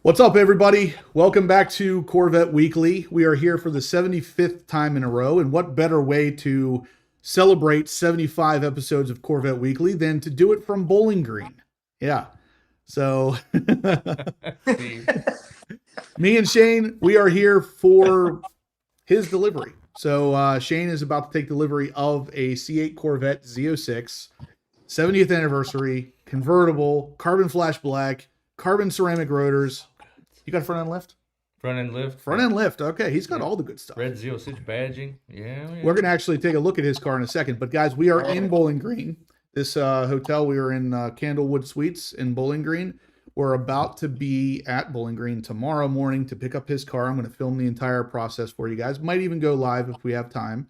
What's up, everybody? Welcome back to Corvette Weekly. We are here for the 75th time in a row, and what better way to celebrate 75 episodes of Corvette Weekly than to do it from Bowling Green? Yeah. So, me and Shane, we are here for his delivery. So, Shane is about to take delivery of a C8 Corvette Z06, 70th anniversary, convertible, carbon flash black, carbon ceramic rotors. You got a front end lift? Front end lift. Front end lift. Okay, he's got all the good stuff. Red 06 badging. Yeah. We're going to actually take a look at his car in a second. But guys, we are in Bowling Green. This hotel, we are in Candlewood Suites in Bowling Green. We're about to be at Bowling Green tomorrow morning to pick up his car. I'm going to film the entire process for you guys. Might even go live if we have time.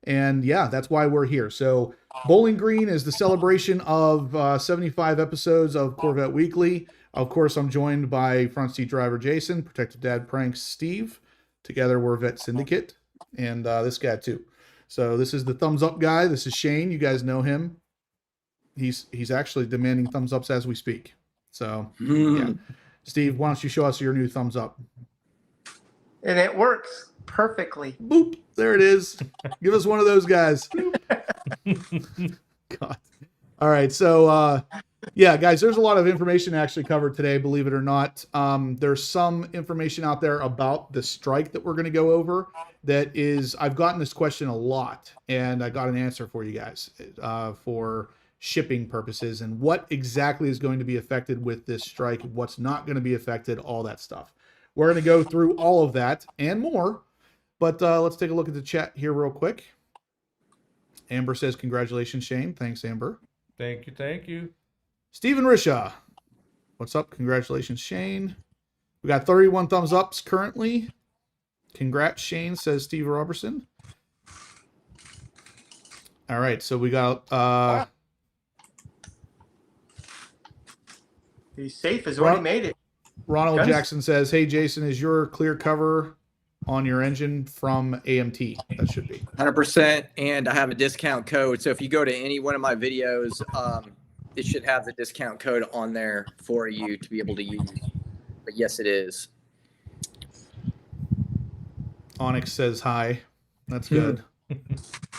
And yeah, that's why we're here. So Bowling Green is the celebration of 75 episodes of Corvette Weekly. Of course, I'm joined by front seat driver Jason, protective dad pranks Steve. Together we're Vet Syndicate, and this guy too. So this is the thumbs up guy. This is Shane. You guys know him. He's actually demanding thumbs ups as we speak. So yeah, Steve, why don't you show us your new thumbs up? And it works perfectly. Boop! There it is. Give us one of those guys. God. All right, so yeah, guys, there's a lot of information to actually cover today, believe it or not. There's some information out there about the strike that we're going to go over. That is, I've gotten this question a lot, and I got an answer for you guys for shipping purposes and what exactly is going to be affected with this strike, what's not going to be affected, all that stuff. We're going to go through all of that and more, but let's take a look at the chat here real quick. Amber says, congratulations, Shane. Thanks, Amber. Thank you. Thank you. Stephen Risha, what's up? Congratulations, Shane. We got 31 thumbs ups currently. Congrats, Shane, says Steve Robertson. All right, so we got He's safe. Has already made it. Ronald Jackson says, hey, Jason, is your clear cover on your engine from AMT? That should be 100%. And I have a discount code. So if you go to any one of my videos, it should have the discount code on there for you to be able to use. But yes, it is. Onyx says hi. That's good.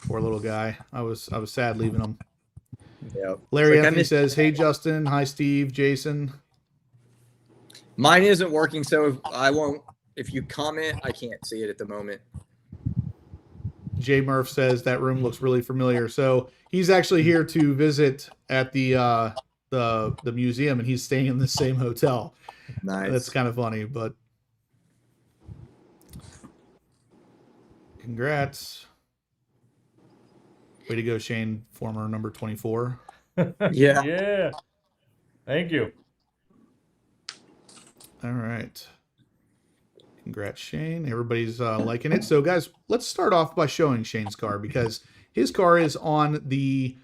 Poor little guy. I was sad leaving him. Yep. Larry Anthony says, hey, Justin. Hi, Steve. Jason. Mine isn't working, so if you comment, I can't see it at the moment. Jay Murph says that room looks really familiar. So he's actually here to visit at the museum, and he's staying in the same hotel. Nice. That's kind of funny, but congrats. Way to go, Shane, former number 24. Yeah. Yeah. Thank you. All right. Congrats, Shane. Everybody's liking it. So, guys, let's start off by showing Shane's car because his car is on the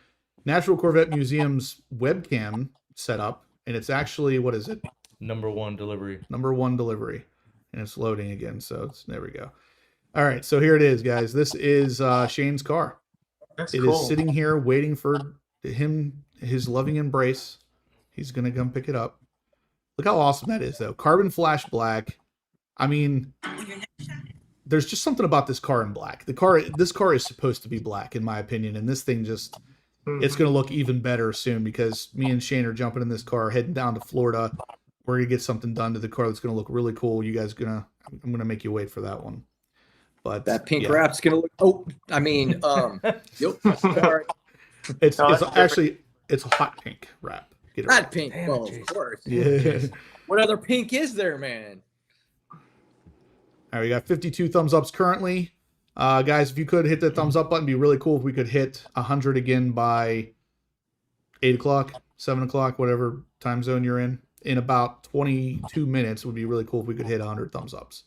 Natural Corvette Museum's webcam setup, and it's actually, what is it? Number one delivery. Number one delivery. And it's loading again, so there we go. All right, so here it is, guys. This is Shane's car. That's It cool. is sitting here waiting for his loving embrace. He's going to come pick it up. Look how awesome that is, though. Carbon flash black. I mean, there's just something about this car in black. This car is supposed to be black, in my opinion, and this thing just, it's going to look even better soon because me and Shane are jumping in this car, heading down to Florida. We're going to get something done to the car that's going to look really cool. You guys I'm going to make you wait for that one. But That pink wrap's going to look, yep. Sorry. It's actually, it's a hot pink wrap. Get it Not right. pink. Damn Well, it, of course. Yeah. What other pink is there, man? All right, we got 52 thumbs ups currently. Guys, if you could hit the thumbs up button, it'd be really cool if we could hit 100 again by 8 o'clock, 7 o'clock, whatever time zone you're in. In about 22 minutes, it would be really cool if we could hit 100 thumbs ups.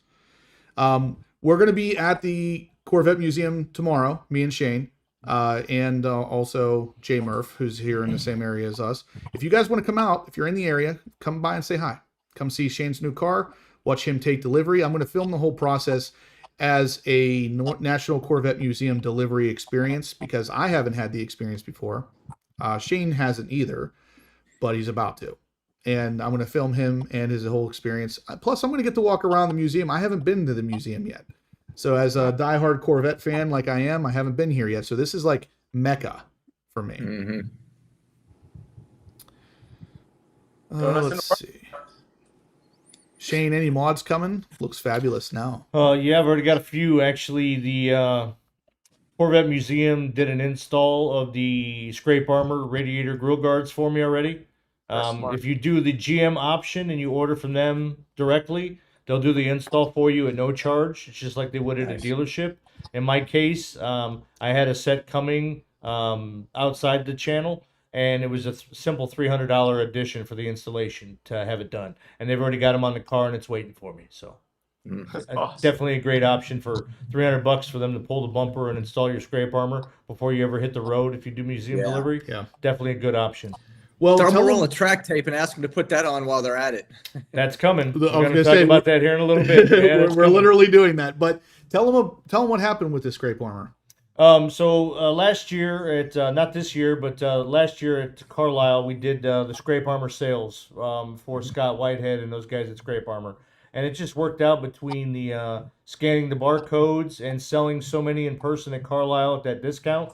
We're going to be at the Corvette Museum tomorrow, me and Shane, and also Jay Murph, who's here in the same area as us. If you guys want to come out, if you're in the area, come by and say hi. Come see Shane's new car. Watch him take delivery. I'm going to film the whole process as a National Corvette Museum delivery experience because I haven't had the experience before. Shane hasn't either, but he's about to. and I'm going to film him and his whole experience. Plus, I'm going to get to walk around the museum. I haven't been to the museum yet. So as a diehard Corvette fan like I am, I haven't been here yet. So this is like Mecca for me. Mm-hmm. Let's see. Shane, any mods coming? Looks fabulous now. Yeah, I've already got a few. Actually, the Corvette Museum did an install of the scrape armor radiator grill guards for me already. If you do the GM option and you order from them directly, they'll do the install for you at no charge. It's just like they would at a dealership. In my case, I had a set coming outside the channel, and it was a simple $300 addition for the installation to have it done. And they've already got them on the car, and it's waiting for me. So That's awesome. definitely a great option for $300 for them to pull the bumper and install your scrape armor before you ever hit the road. If you do museum delivery, definitely a good option. Well, Throw them a tell roll them, of track tape and ask them to put that on while they're at it. That's coming. We're I was going to gonna talk say, about that here in a little bit. Yeah, that's we're coming. literally doing that. But tell them what happened with the scrape armor. So last year at not this year, but last year at Carlisle, we did the scrape armor sales for Scott Whitehead and those guys at Scrape Armor, and it just worked out between the scanning the barcodes and selling so many in person at Carlisle at that discount.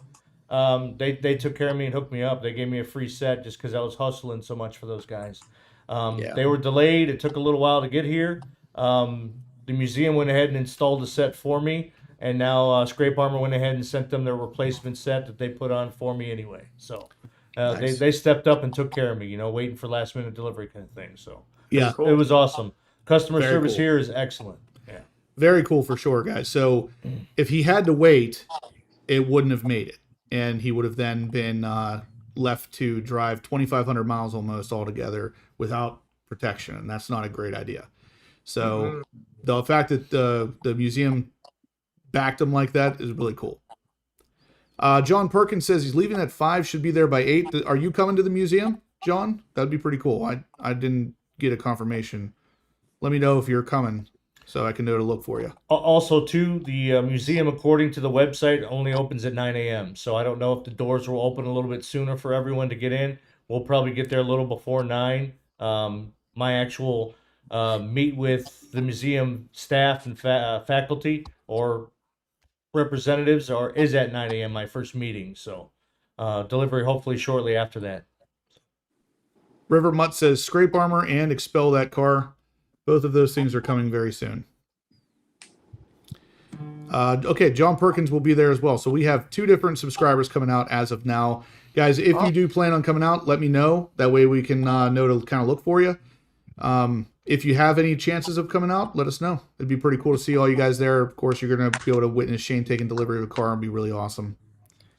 They took care of me and hooked me up. They gave me a free set just because I was hustling so much for those guys. They were delayed. It took a little while to get here. The museum went ahead and installed the set for me. And now Scrape Armor went ahead and sent them their replacement set that they put on for me anyway. So they stepped up and took care of me, waiting for last minute delivery kind of thing. So Yeah, it was awesome. Customer Very service cool. here is excellent. Yeah. very cool for sure, guys. So if he had to wait, it wouldn't have made it, and he would have then been left to drive 2,500 miles almost altogether without protection, and that's not a great idea. So the fact that the museum backed him like that is really cool. John Perkins says he's leaving at 5, should be there by 8. Are you coming to the museum, John? That'd be pretty cool. I didn't get a confirmation. Let me know if you're coming so I can know to look for you. Also, too, the museum, according to the website, only opens at 9 a.m. So I don't know if the doors will open a little bit sooner for everyone to get in. We'll probably get there a little before 9. My actual meet with the museum staff and faculty or representatives is at 9 a.m. my first meeting. So delivery hopefully shortly after that. River Mutt says scrape armor and expel that car. Both of those things are coming very soon. Okay, John Perkins will be there as well. So we have 2 different subscribers coming out as of now. Guys, if you do plan on coming out, let me know. That way we can know to kind of look for you. If you have any chances of coming out, let us know. It'd be pretty cool to see all you guys there. Of course, you're going to be able to witness Shane taking delivery of a car and be really awesome.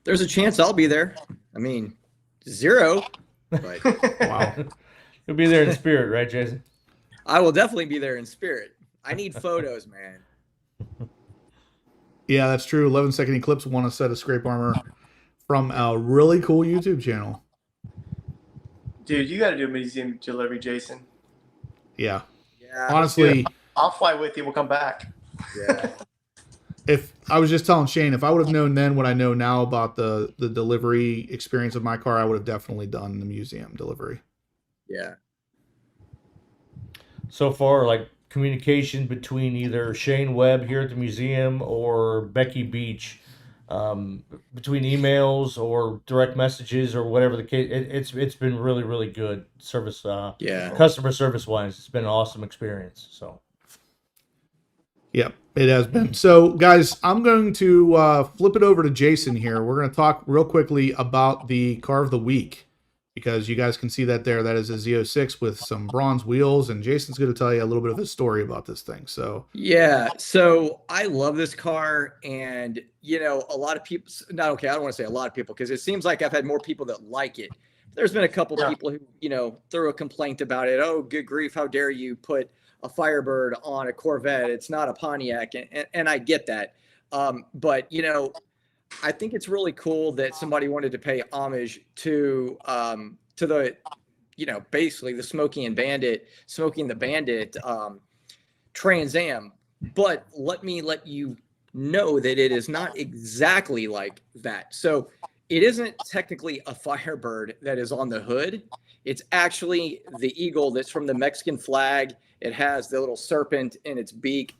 There's a chance I'll be there. I mean, 0. But Wow. You'll be there in spirit, right, Jason? I will definitely be there in spirit. I need photos, man. Yeah, that's true. 11-second Eclipse won a set of scrape armor from a really cool YouTube channel. Dude, you got to do a museum delivery, Jason. Yeah. Yeah. Honestly, I'll fly with you. We'll come back. Yeah. if I was just telling Shane, if I would have known then what I know now about the delivery experience of my car, I would have definitely done the museum delivery. Yeah. So far, like communication between either Shane Webb here at the museum or Becky Beach, between emails or direct messages or whatever the case, it's been really, really good service. Yeah. Customer service wise, it's been an awesome experience. So. Yep, it has been. So, guys, I'm going to flip it over to Jason here. We're going to talk real quickly about the car of the week because you guys can see that there. That is a Z06 with some bronze wheels, and Jason's going to tell you a little bit of a story about this thing. So, Yeah. So I love this car, and a lot of people. Not okay. I don't want to say a lot of people because it seems like I've had more people that like it. There's been a couple people who throw a complaint about it. Oh, good grief! How dare you put a Firebird on a Corvette? It's not a Pontiac, and I get that. But I think it's really cool that somebody wanted to pay homage to the, basically the Smokey the Bandit Trans Am. But let you know that it is not exactly like that. So it isn't technically a Firebird that is on the hood. It's actually the eagle that's from the Mexican flag. It has the little serpent in its beak.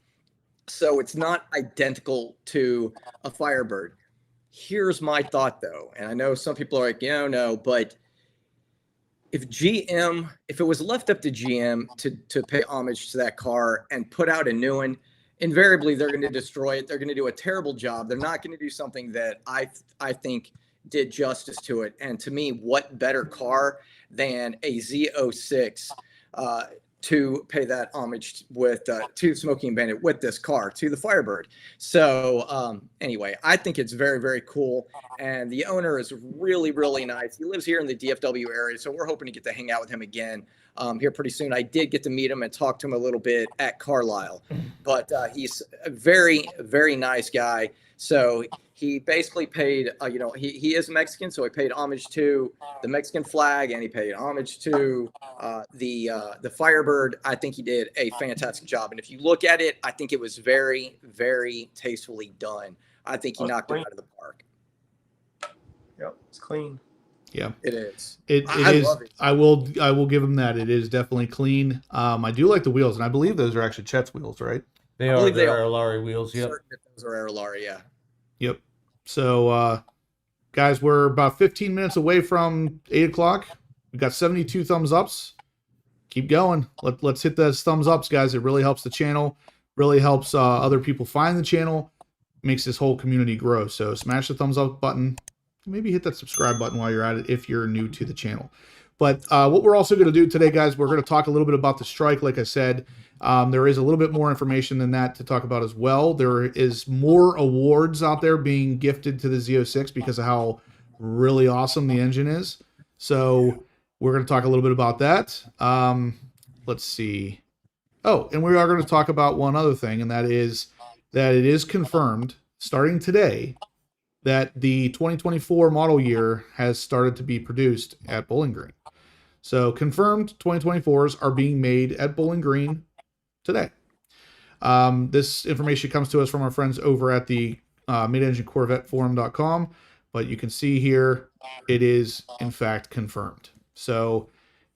So it's not identical to a Firebird. Here's my thought, though, and I know some people are like, no, but if it was left up to GM to pay homage to that car and put out a new one, invariably they're going to destroy it. They're going to do a terrible job. They're not going to do something that I think did justice to it. And to me, what better car than a Z06 to pay that homage with to Smoking Bandit with this car, to the Firebird. So anyway, I think it's very, very cool. And the owner is really, really nice. He lives here in the DFW area, so we're hoping to get to hang out with him again here pretty soon. I did get to meet him and talk to him a little bit at Carlisle, but he's a very, very nice guy. So he basically paid, he is Mexican, so he paid homage to the Mexican flag, and he paid homage to the Firebird. I think he did a fantastic job. And if you look at it, I think it was very, very tastefully done. I think he knocked it out of the park. Yep, it's clean. Yeah, it is. I is. Love it. I will give him that. It is definitely clean. I do like the wheels, and I believe those are actually Chet's wheels, right? They are. They are Larry wheels. Yep. Those are Larry. Yeah. Yep. So, guys, we're about 15 minutes away from 8 o'clock. We got 72 thumbs ups. Keep going. Let's hit those thumbs ups, guys. It really helps the channel. Really helps other people find the channel. Makes this whole community grow. So smash the thumbs up button. Maybe hit that subscribe button while you're at it if you're new to the channel. But what we're also going to do today, guys, we're going to talk a little bit about the strike. Like I said, there is a little bit more information than that to talk about as well. There is more awards out there being gifted to the Z06 because of how really awesome the engine is. So we're going to talk a little bit about that. Let's see. Oh, and we are going to talk about one other thing, and that is that it is confirmed starting today that the 2024 model year has started to be produced at Bowling Green. So confirmed 2024s are being made at Bowling Green today. This information comes to us from our friends over at the mid-engine Corvette forum.com, but you can see here it is in fact confirmed. So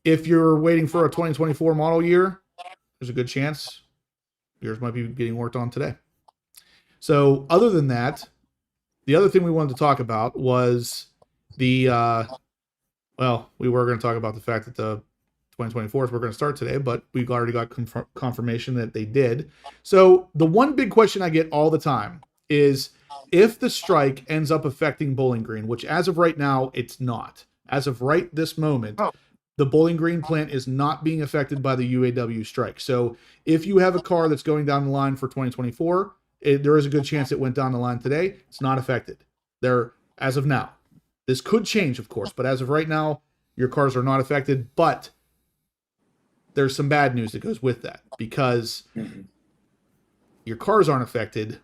if you're waiting for a 2024 model year, there's a good chance yours might be getting worked on today. So other than that, the other thing we wanted to talk about was the, well, we were going to talk about the fact that the 2024s were going to start today, but we've already got confirmation that they did. So the one big question I get all the time is if the strike ends up affecting Bowling Green, which as of right now, it's not. As of right this moment, the Bowling Green plant is not being affected by the UAW strike. So if you have a car that's going down the line for 2024, there is a good chance it went down the line today. It's not affected. There, as of now. This could change, of course, but as of right now, your cars are not affected. But there's some bad news that goes with that because your cars aren't affected,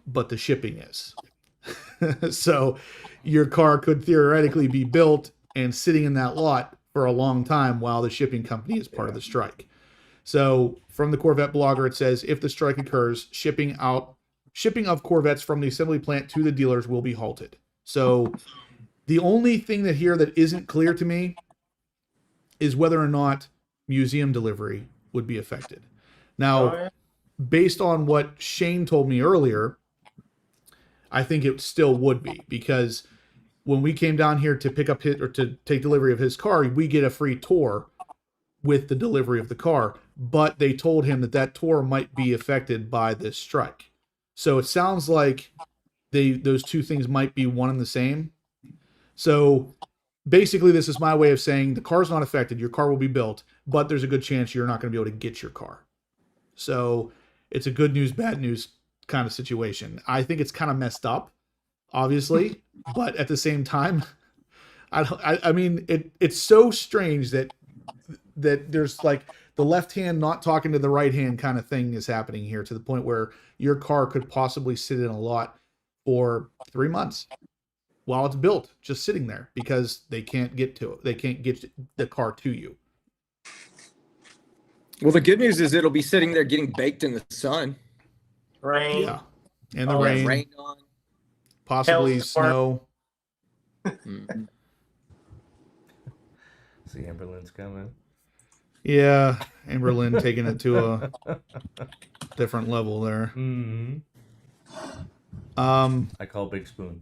but the shipping is. So your car could theoretically be built and sitting in that lot for a long time while the shipping company is part of the strike. So from the Corvette blogger, it says, if the strike occurs, shipping of Corvettes from the assembly plant to the dealers will be halted. So the only thing that here that isn't clear to me is whether or not museum delivery would be affected. Now, based on what Shane told me earlier, I think it still would be, because when we came down here to pick up to take delivery of his car, we get a free tour with the delivery of the car, but they told him that that tour might be affected by this strike. So it sounds like those two things might be one and the same. So basically, this is my way of saying the car's not affected. Your car will be built, but there's a good chance you're not going to be able to get your car. So it's a good news, bad news kind of situation. I think it's kind of messed up, obviously, but at the same time, I mean, it's so strange that there's like the left hand not talking to the right hand kind of thing is happening here, to the point where your car could possibly sit in a lot for 3 months while it's built, just sitting there because they can't get to it. They can't get the car to you. Well, the good news is it'll be sitting there getting baked in the sun. Rain. Yeah. And the rain. Rain on. Possibly Hailstorm. snow. Mhm. See, Amberlin's coming. Yeah, Amberlynn taking it to a different level there. Mm-hmm. I call Big Spoon.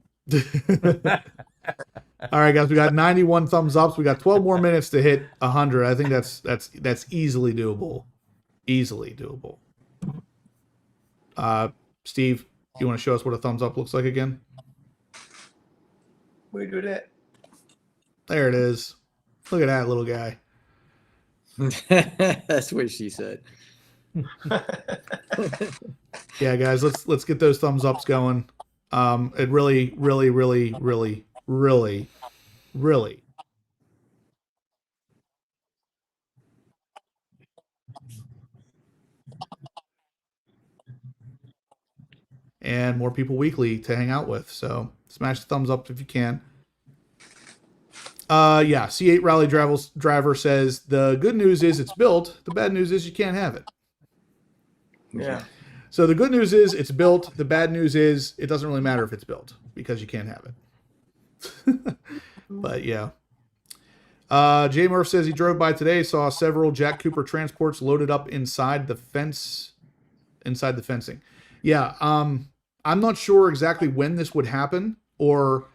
All right, guys, we got 91 thumbs ups. We got 12 more minutes to hit 100. I think that's easily doable. Easily doable. Steve, you want to show us what a thumbs up looks like again? We do that. There it is. Look at that little guy. That's what she said. Yeah, guys, let's get those thumbs ups going. It really, really, really, really, really, really. And more people weekly to hang out with. So smash the thumbs up if you can. Yeah, C8 Rally Driver says the good news is it's built. The bad news is you can't have it. Yeah. So the good news is it's built. The bad news is it doesn't really matter if it's built because you can't have it. But yeah. Jay Murph says he drove by today, saw several Jack Cooper transports loaded up inside the fence, inside the fencing. Yeah, I'm not sure exactly when this would happen or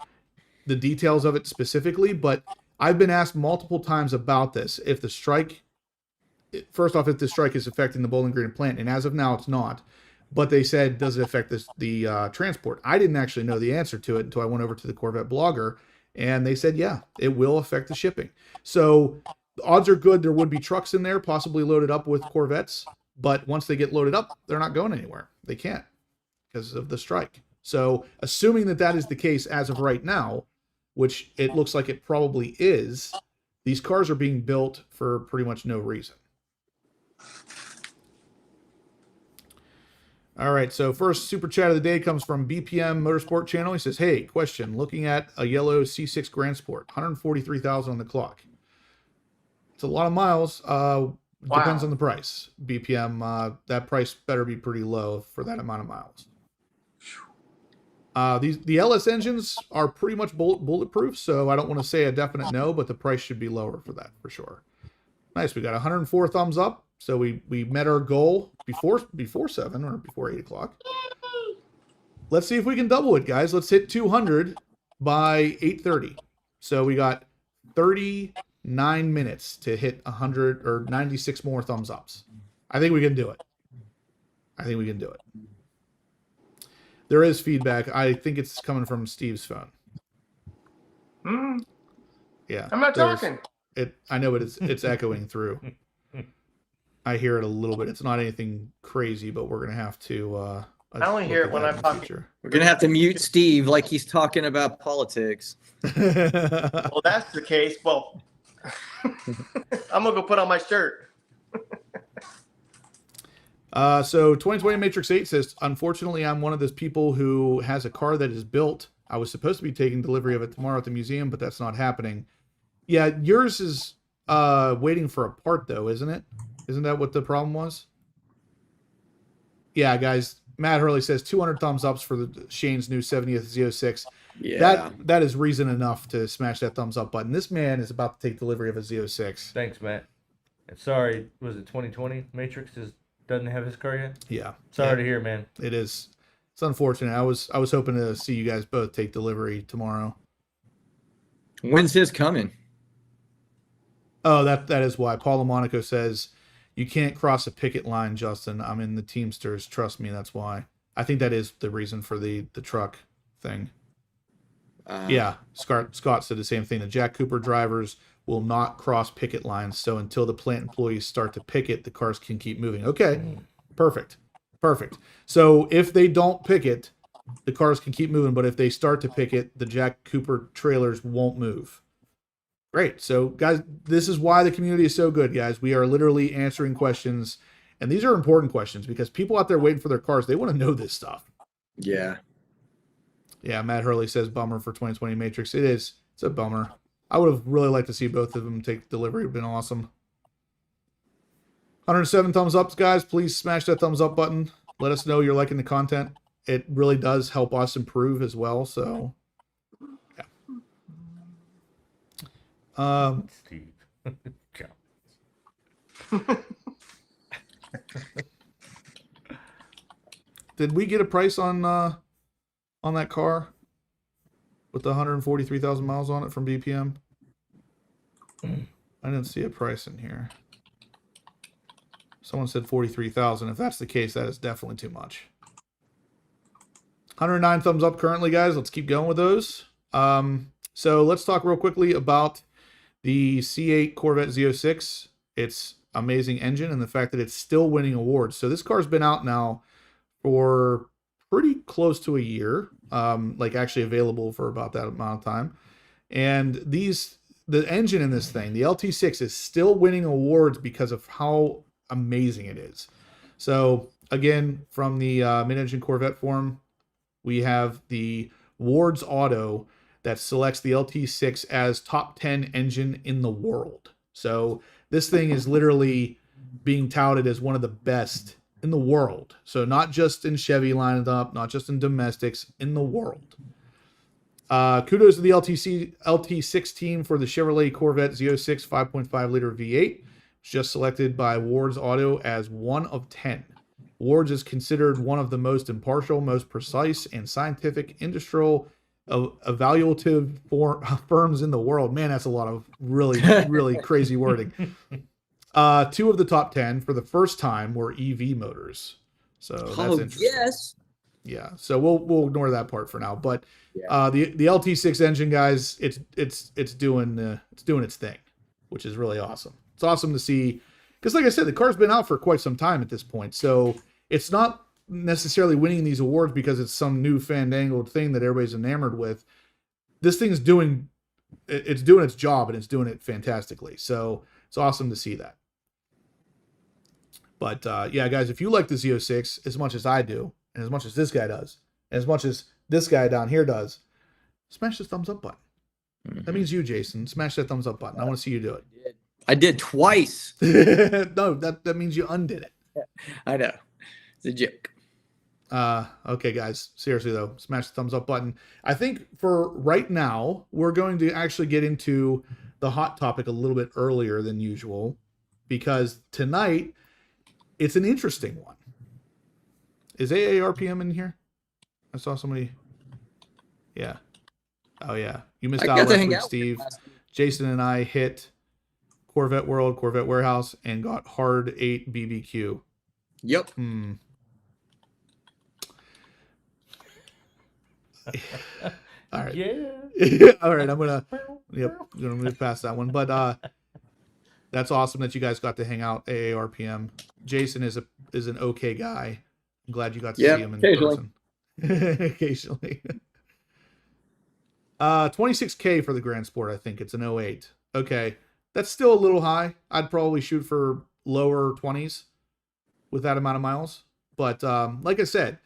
the details of it specifically, but I've been asked multiple times about this. If the strike, first off, if the strike is affecting the Bowling Green plant, and as of now, it's not. But they said, does it affect the transport? I didn't actually know the answer to it until I went over to the Corvette blogger, and they said, yeah, it will affect the shipping. So the odds are good there would be trucks in there, possibly loaded up with Corvettes, but once they get loaded up, they're not going anywhere. They can't because of the strike. So assuming that that is the case as of right now, which it looks like it probably is, these cars are being built for pretty much no reason. All right, so first super chat of the day comes from BPM Motorsport Channel. He says, hey, question, looking at a yellow C6 Grand Sport, 143,000 on the clock. It's a lot of miles. Depends on the price. BPM, that price better be pretty low for that amount of miles. The LS engines are pretty much bulletproof, so I don't want to say a definite no, but the price should be lower for that for sure. Nice, we got 104 thumbs up, so we met our goal before 7 or before 8 o'clock. Let's see if we can double it, guys. Let's hit 200 by 8:30. So we got 39 minutes to hit 100 or 96 more thumbs ups. I think we can do it. I think we can do it. There is feedback. I think it's coming from Steve's phone. Yeah. I'm not talking. I know it's echoing through. I hear it a little bit. It's not anything crazy, but we're gonna have to. I only hear it when I'm talking. We're gonna have to mute Steve like he's talking about politics. Well, that's the case. Well, I'm gonna go put on my shirt. So 2020 Matrix 8 says, unfortunately, I'm one of those people who has a car that is built. I was supposed to be taking delivery of it tomorrow at the museum, but that's not happening. Yeah, yours is waiting for a part, though, isn't it? Isn't that what the problem was? Yeah, guys. Matt Hurley says 200 thumbs ups for the Shane's new 70th Z06. Yeah. That is reason enough to smash that thumbs up button. This man is about to take delivery of a Z06. Thanks, Matt. And sorry, was it 2020 Matrix doesn't have his car yet? Yeah. Sorry to hear, man. It is. It's unfortunate. I was hoping to see you guys both take delivery tomorrow. When's his coming? Oh, that is why. Paul Monaco says, you can't cross a picket line, Justin. I'm in the Teamsters. Trust me, that's why. I think that is the reason for the truck thing. Yeah, Scott said the same thing. The Jack Cooper drivers will not cross picket lines, so until the plant employees start to picket, the cars can keep moving. Okay, perfect. So if they don't picket, the cars can keep moving, but if they start to picket, the Jack Cooper trailers won't move. Great. So, guys, this is why the community is so good, guys. We are literally answering questions, and these are important questions because people out there waiting for their cars, they want to know this stuff. Yeah. Yeah, Matt Hurley says bummer for 2020 Matrix. It is. It's a bummer. I would have really liked to see both of them take delivery. It would have been awesome. 107 thumbs up, guys. Please smash that thumbs up button. Let us know you're liking the content. It really does help us improve as well. So, yeah. Steve. Did we get a price on that car with the 143,000 miles on it from BPM? I didn't see a price in here. Someone said 43,000. If that's the case, that is definitely too much. 109 thumbs up currently, guys. Let's keep going with those. So let's talk real quickly about the C8 Corvette Z06. It's amazing engine and the fact that it's still winning awards. So this car's been out now for pretty close to a year, like actually available for about that amount of time. And the engine in this thing, the LT6, is still winning awards because of how amazing it is. So again, from the mid-engine Corvette forum, we have the Ward's Auto that selects the LT6 as top 10 engine in the world. So this thing is literally being touted as one of the best in the world. So not just in Chevy lineup, not just in domestics, in the world. Kudos to the LT6 team for the Chevrolet Corvette Z06 5.5 liter V8. It's just selected by Ward's Auto as 1 of 10. Ward's is considered one of the most impartial, most precise, and scientific industrial evaluative firms in the world. Man, that's a lot of really, really crazy wording. 2 of the top 10 for the first time were EV motors. So that's interesting. Yes. Yeah. So we'll ignore that part for now. But the LT6 engine, guys, it's doing its thing, which is really awesome. It's awesome to see, because like I said, the car's been out for quite some time at this point. So it's not necessarily winning these awards because it's some new fandangled thing that everybody's enamored with. This thing's doing its job, and it's doing it fantastically. So it's awesome to see that. But yeah, guys, if you like the Z06 as much as I do, and as much as this guy does, and as much as this guy down here does, smash the thumbs up button. Mm-hmm. That means you, Jason. Smash that thumbs up button. I want to see you do it. I did twice. No, that means you undid it. I know. It's a joke. Okay, guys. Seriously, though, smash the thumbs up button. I think for right now, we're going to actually get into the hot topic a little bit earlier than usual, because tonight it's an interesting one. Is AARPM in here? I saw somebody. Yeah. Oh, yeah. You missed out last week, Steve. Jason and I hit Corvette World, Corvette Warehouse, and got Hard 8 BBQ. Yep. All right. Yeah. All right. I'm gonna move past that one, but that's awesome that you guys got to hang out. AARPM. Jason is an okay guy. I'm glad you got to see him in person. Occasionally. 26K for the Grand Sport. I think it's an 08. Okay, that's still a little high. I'd probably shoot for lower 20s with that amount of miles. But like I said,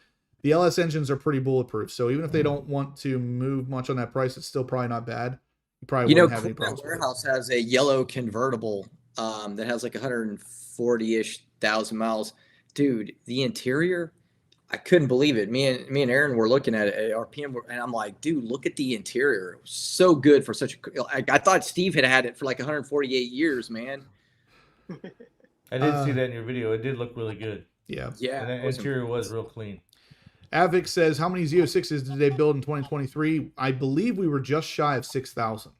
the LS engines are pretty bulletproof. So even if they don't want to move much on that price, it's still probably not bad. You probably wouldn't have any problems. Warehouse has a yellow convertible that has like 140-ish thousand miles. Dude, the interior, I couldn't believe it. Me and Aaron were looking at it at RPM, and I'm like, dude, look at the interior. It was so good for such a. I thought Steve had it for like 148 years, man. I did see that in your video. It did look really good. Yeah. And the interior was real clean. Avic says, how many Z06s did they build in 2023? I believe we were just shy of 6,000.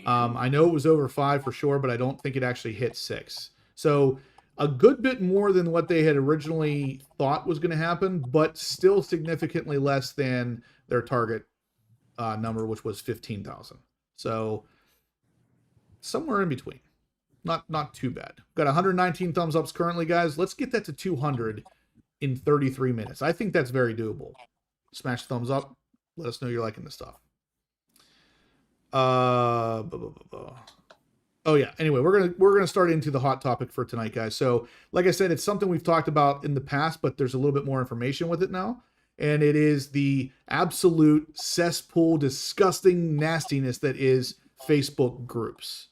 I know it was over 5 for sure, but I don't think it actually hit 6. So a good bit more than what they had originally thought was going to happen, but still significantly less than their target number, which was 15,000. So somewhere in between. Not too bad. Got 119 thumbs ups currently, guys. Let's get that to 200 in 33 minutes. I think that's very doable. Smash the thumbs up. Let us know you're liking this stuff. Oh yeah. Anyway, we're gonna start into the hot topic for tonight, guys. So, like I said, it's something we've talked about in the past, but there's a little bit more information with it now, and it is the absolute cesspool, disgusting nastiness that is Facebook groups.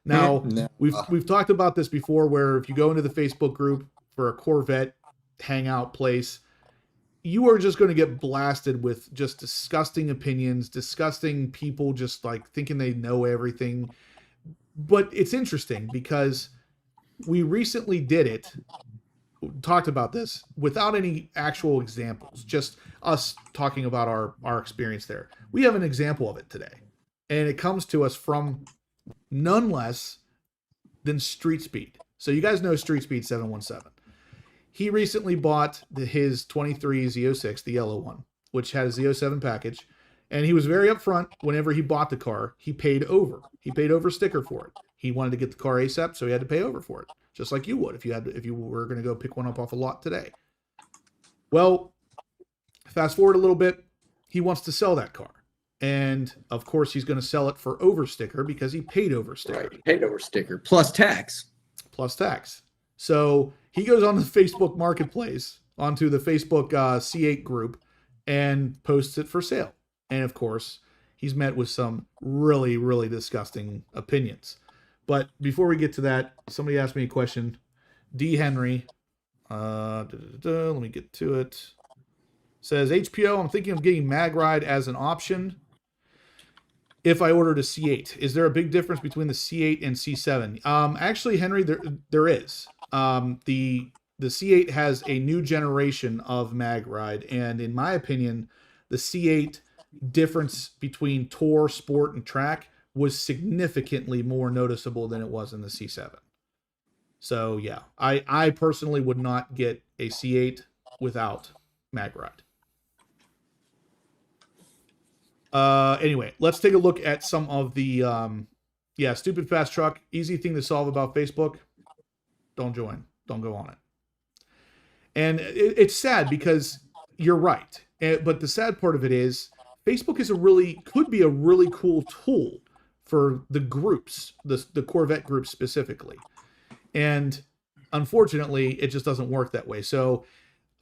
Now, we've talked about this before, where if you go into the Facebook group for a Corvette hangout place, you are just going to get blasted with just disgusting opinions, disgusting people just like thinking they know everything. But it's interesting because we recently did it, talked about this without any actual examples, just us talking about our experience there. We have an example of it today, and it comes to us from none less than Street Speed. So you guys know Street Speed 717. He recently bought his 23 Z06, the yellow one, which had a Z07 package. And he was very upfront whenever he bought the car. He paid over. He paid over sticker for it. He wanted to get the car ASAP, so he had to pay over for it, just like you would if you were going to go pick one up off a lot today. Well, fast forward a little bit, he wants to sell that car. And of course, he's going to sell it for over sticker because he paid over sticker. Right, paid over sticker plus tax. Plus tax. So he goes on the Facebook Marketplace, onto the Facebook C8 group, and posts it for sale. And of course, he's met with some really, really disgusting opinions. But before we get to that, somebody asked me a question. D. Henry, let me get to it. Says, HPO, I'm thinking of getting MagRide as an option if I ordered a C8. Is there a big difference between the C8 and C7? Actually, Henry, there is. The C8 has a new generation of MagRide, and in my opinion, the C8 difference between Tour, Sport, and Track was significantly more noticeable than it was in the C7. So yeah, I personally would not get a C8 without MagRide. Anyway, let's take a look at some of the, stupid fast truck, easy thing to solve about Facebook. Don't join. Don't go on it. And it's sad because you're right. But the sad part of it is Facebook could be a really cool tool for the groups, the Corvette groups specifically. And unfortunately, it just doesn't work that way. So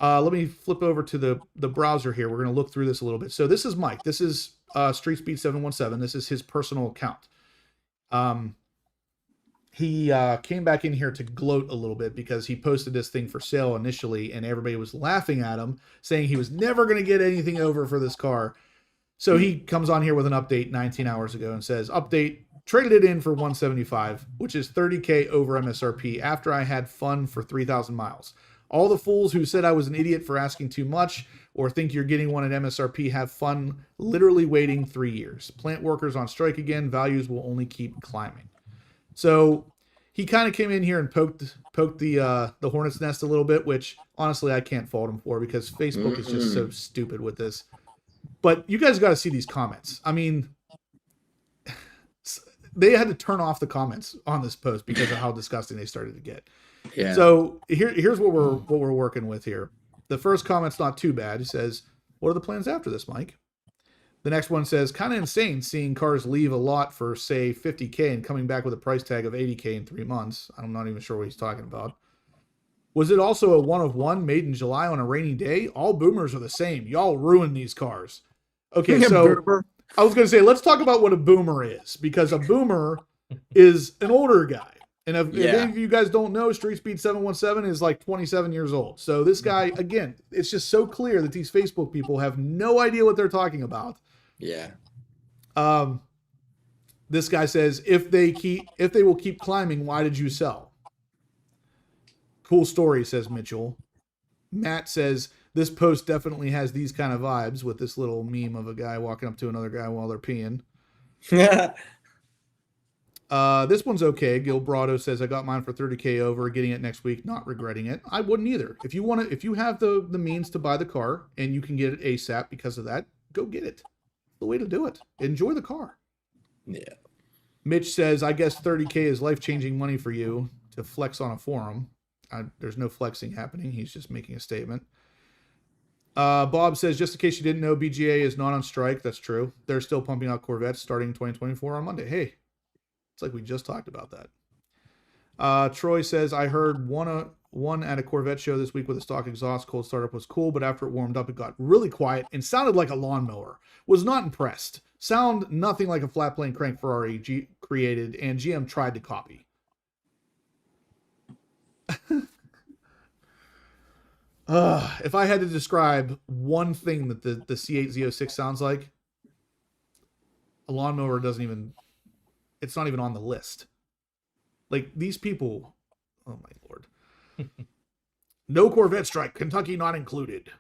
let me flip over to the browser here. We're going to look through this a little bit. So this is Mike. This is Street Speed 717. This is his personal account. He came back in here to gloat a little bit because he posted this thing for sale initially, and everybody was laughing at him, saying he was never going to get anything over for this car. So he comes on here with an update 19 hours ago and says, update, traded it in for 175, which is 30K over MSRP after I had fun for 3,000 miles. All the fools who said I was an idiot for asking too much or think you're getting one at MSRP have fun literally waiting 3 years. Plant workers on strike again. Values will only keep climbing. So he kind of came in here and poked the hornet's nest a little bit, which honestly I can't fault him for because Facebook is just so stupid with this. But you guys got to see these comments. I mean, they had to turn off the comments on this post because of how disgusting they started to get. Yeah. So here's what we're working with here. The first comment's not too bad. He says, "What are the plans after this, Mike?" The next one says, "Kind of insane seeing cars leave a lot for say 50K and coming back with a price tag of 80K in 3 months." I'm not even sure what he's talking about. "Was it also a one of one made in July on a rainy day? All boomers are the same. Y'all ruin these cars." Okay, so I was going to say, let's talk about what a boomer is, because a boomer is an older guy. And if any of you guys don't know, Street Speed 717 is like 27 years old. So this guy, again, it's just so clear that these Facebook people have no idea what they're talking about. Yeah. This guy says, if they will keep climbing, why did you sell? Cool story, says Mitchell. Matt says, this post definitely has these kind of vibes with this little meme of a guy walking up to another guy while they're peeing. This one's okay. Gil Brado says, I got mine for 30K over, getting it next week, not regretting it. I wouldn't either. If you have the means to buy the car and you can get it ASAP because of that, go get it. The way to do it. Enjoy the car. Yeah. Mitch says, I guess 30K is life-changing money for you to flex on a forum. There's no flexing happening. He's just making a statement. Bob says, just in case you didn't know, BGA is not on strike. That's true. They're still pumping out Corvettes starting 2024 on Monday. Hey, it's like we just talked about that. Troy says, I heard one at a Corvette show this week with a stock exhaust. Cold startup was cool, but after it warmed up, it got really quiet and sounded like a lawnmower. Was not impressed. Sound nothing like a flat plane crank Ferrari created and GM tried to copy. If I had to describe one thing that the C8 Z06 sounds like, a lawnmower it's not even on the list. Like these people, oh my Lord. No Corvette strike, Kentucky not included.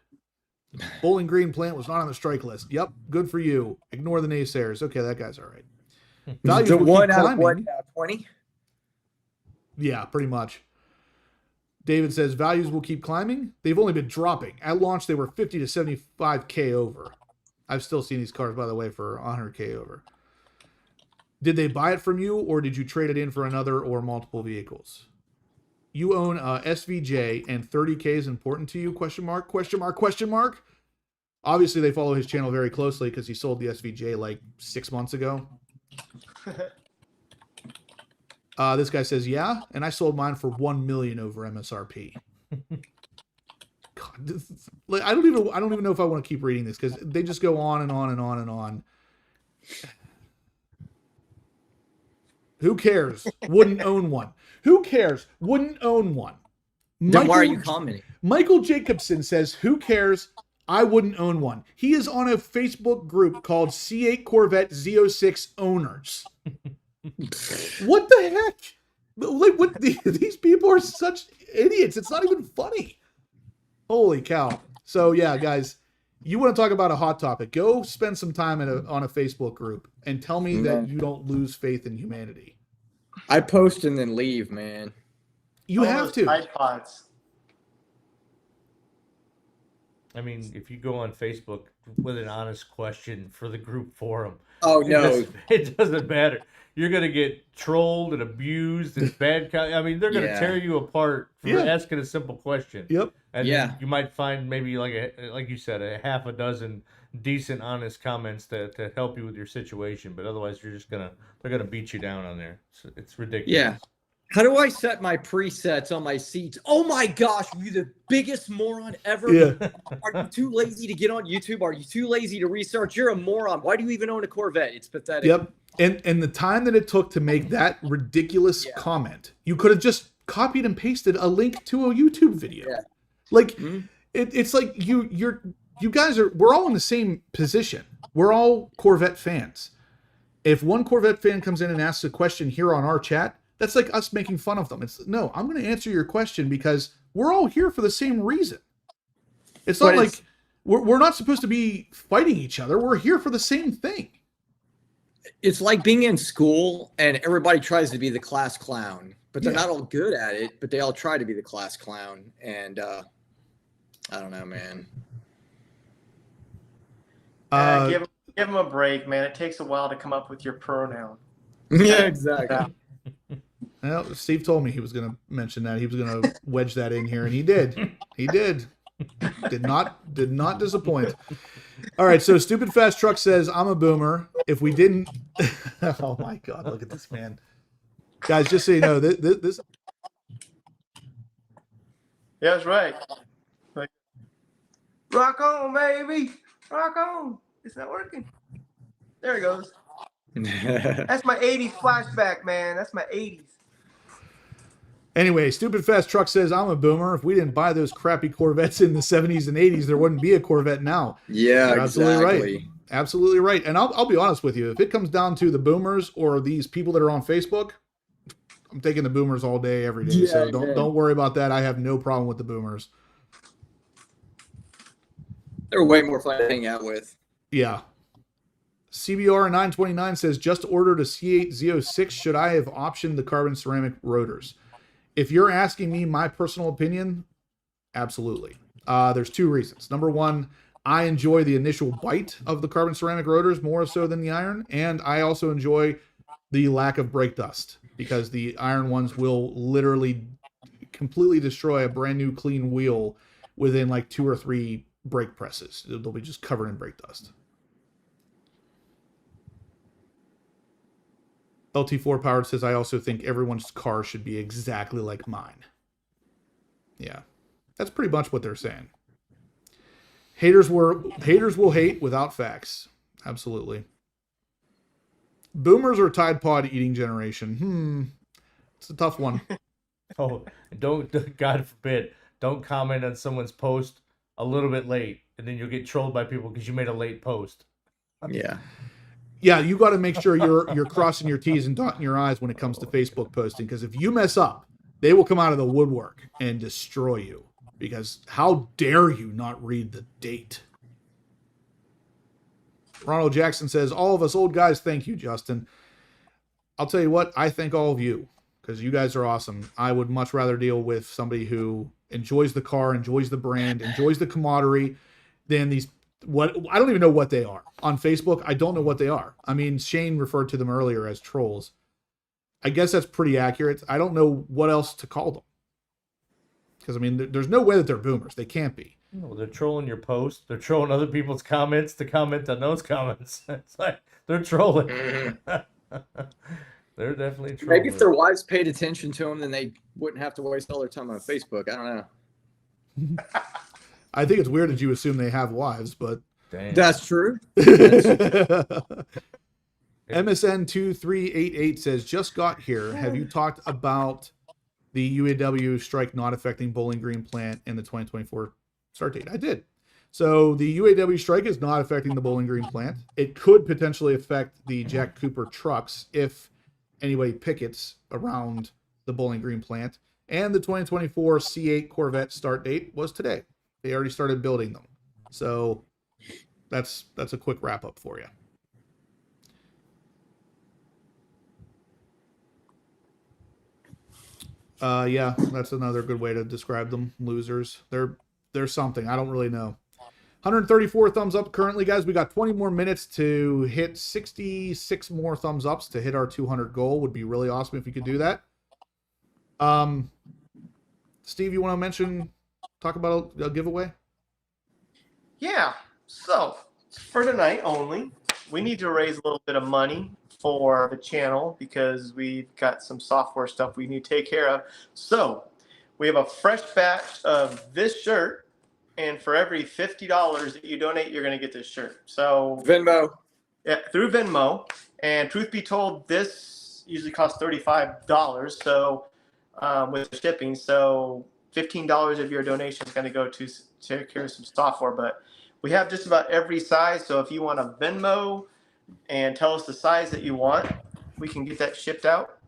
Bowling Green plant was not on the strike list. Yep, good for you. Ignore the naysayers. Okay, that guy's all right. Values The will one keep out of what, climbing. 20? Yeah, pretty much. David says values will keep climbing. They've only been dropping. At launch, they were 50 to 75K over. I've still seen these cars, by the way, for 100K over. Did they buy it from you, or did you trade it in for another or multiple vehicles? You own a SVJ, and 30K is important to you? Question mark, question mark, question mark. Obviously, they follow his channel very closely because he sold the SVJ like 6 months ago. This guy says, yeah, and I sold mine for $1 million over MSRP. God, I don't even know if I want to keep reading this because they just go on and on and on and on. Who cares? Wouldn't own one. Who cares? Wouldn't own one. Then why are you commenting? Michael Jacobson says, who cares? I wouldn't own one. He is on a Facebook group called C8 Corvette Z06 owners. What the heck? Like, what? These people are such idiots. It's not even funny. Holy cow. So yeah, guys, you want to talk about a hot topic, go spend some time on a Facebook group and tell me that you don't lose faith in humanity. I post and then leave, man. You have to. iPods. I mean, if you go on Facebook with an honest question for the group forum, Oh no, it doesn't matter. You're gonna get trolled and abused and bad. I mean, they're gonna Yeah. tear you apart for asking a simple question. Yep. And Yeah. then you might find maybe like you said, a half a dozen decent, honest comments to help you with your situation. But otherwise, they're gonna beat you down on there. It's ridiculous. Yeah. How do I set my presets on my seats? Oh my gosh, you the biggest moron ever. Yeah. Are you too lazy to get on YouTube? Are you too lazy to research? You're a moron. Why do you even own a Corvette? It's pathetic. Yep. And the time that it took to make that ridiculous comment, you could have just copied and pasted a link to a YouTube video. Yeah. Like it's like you guys we're all in the same position. We're all Corvette fans. If one Corvette fan comes in and asks a question here on our chat, that's like us making fun of them. It's no, I'm going to answer your question because we're all here for the same reason. It's not like we're not supposed to be fighting each other. We're here for the same thing. It's like being in school and everybody tries to be the class clown, but they're not all good at it, but they all try to be the class clown. And I don't know, man. Give them a break, man. It takes a while to come up with your pronoun. Yeah, exactly. Well, Steve told me he was going to mention that. He was going to wedge that in here, and he did. He did. Did not disappoint. All right, so Stupid Fast Truck says, I'm a boomer. If we didn't... Oh, my God, look at this, man. Guys, just so you know, this... Yeah, that's right. Rock on, baby. Rock on. It's not working. There it goes. That's my 80s flashback, man. That's my 80s. Anyway, Stupid Fast Truck says, I'm a boomer. If we didn't buy those crappy Corvettes in the 70s and 80s, there wouldn't be a Corvette now. Yeah, You're absolutely exactly. right. Absolutely right. And I'll be honest with you. If it comes down to the boomers or these people that are on Facebook, I'm taking the boomers all day, every day. Yeah, So don't worry about that. I have no problem with the boomers. They're way more fun to hang out with. Yeah. CBR 929 says, just ordered a C8 Z06. Should I have optioned the carbon ceramic rotors? If you're asking me my personal opinion, absolutely. There's two reasons. Number one, I enjoy the initial bite of the carbon ceramic rotors more so than the iron. And I also enjoy the lack of brake dust because the iron ones will literally completely destroy a brand new clean wheel within like 2 or 3 brake presses. They'll be just covered in brake dust. LT4 Powered says, I also think everyone's car should be exactly like mine. Yeah, that's pretty much what they're saying. Haters will hate without facts. Absolutely. Boomers or Tide Pod eating generation? It's a tough one. Oh, don't, God forbid, don't comment on someone's post a little bit late, and then you'll get trolled by people because you made a late post. Yeah. Yeah, you got to make sure you're crossing your T's and dotting your I's when it comes to Facebook posting, because if you mess up, they will come out of the woodwork and destroy you. Because how dare you not read the date? Ronald Jackson says, all of us old guys, thank you, Justin. I'll tell you what, I thank all of you, because you guys are awesome. I would much rather deal with somebody who enjoys the car, enjoys the brand, enjoys the camaraderie, than these, what I don't even know what they are. On Facebook, I don't know what they are. I mean, Shane referred to them earlier as trolls. I guess that's pretty accurate. I don't know what else to call them. Because, I mean, there's no way that they're boomers. They can't be. No, they're trolling your post. They're trolling other people's comments to comment on those comments. It's like they're trolling. They're definitely trolling. Maybe if their wives paid attention to them, then they wouldn't have to waste all their time on Facebook. I don't know. I think it's weird that you assume they have wives, but Damn. That's true. MSN2388 says, just got here. Have you talked about the UAW strike not affecting Bowling Green plant and the 2024 start date? I did. So the UAW strike is not affecting the Bowling Green plant. It could potentially affect the Jack Cooper trucks if anybody pickets around the Bowling Green plant. And the 2024 C8 Corvette start date was today. They already started building them. So that's a quick wrap up for you. Yeah, that's another good way to describe them. Losers. They're something. I don't really know. 134 thumbs up currently, guys. We got 20 more minutes to hit 66 more thumbs ups to hit our 200 goal. Would be really awesome if you could do that. Steve, you want to talk about a giveaway? Yeah. So for tonight only, we need to raise a little bit of money for the channel because we've got some software stuff we need to take care of. So we have a fresh batch of this shirt, and for every $50 that you donate, you're going to get this shirt. So Venmo. Yeah, through Venmo. And truth be told, this usually costs $35. So with shipping, so $15 of your donation is going to go to take care of some software. But we have just about every size. So if you want a Venmo and tell us the size that you want, we can get that shipped out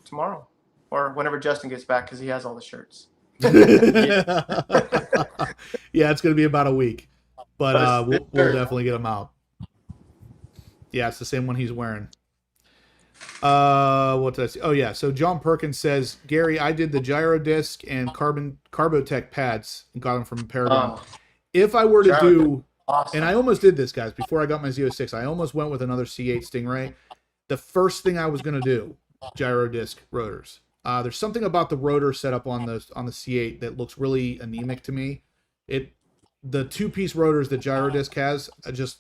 tomorrow or whenever Justin gets back because he has all the shirts. Yeah, it's going to be about a week, but we'll definitely get them out. Yeah, it's the same one he's wearing. What did I say? Oh yeah, so John Perkins says, Gary, I did the gyro disc and Carbotech pads and got them from Paragon. If I were to do, awesome. And I almost did this, guys, before I got my Z06, I almost went with another C8 Stingray. The first thing I was going to do, gyro disc rotors. There's something about the rotor setup on the C8 that looks really anemic to me. The two-piece rotors that Gyrodisc has,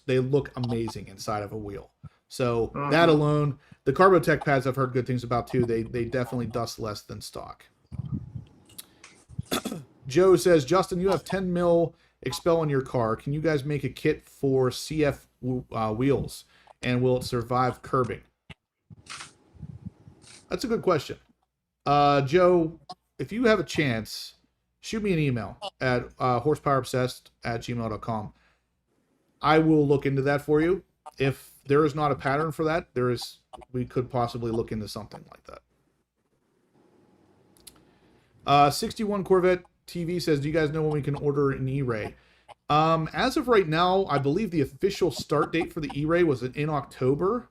they look amazing inside of a wheel. So that alone, the Carbotech pads I've heard good things about too. They definitely dust less than stock. Joe says, Justin, you have 10 mil Expel in your car. Can you guys make a kit for CF wheels? And will it survive curbing? That's a good question. Joe, if you have a chance, shoot me an email at horsepowerobsessed@gmail.com. I will look into that for you. If there is not a pattern for that, we could possibly look into something like that. 61 Corvette TV says, do you guys know when we can order an E-Ray? As of right now, I believe the official start date for the E-Ray was in October.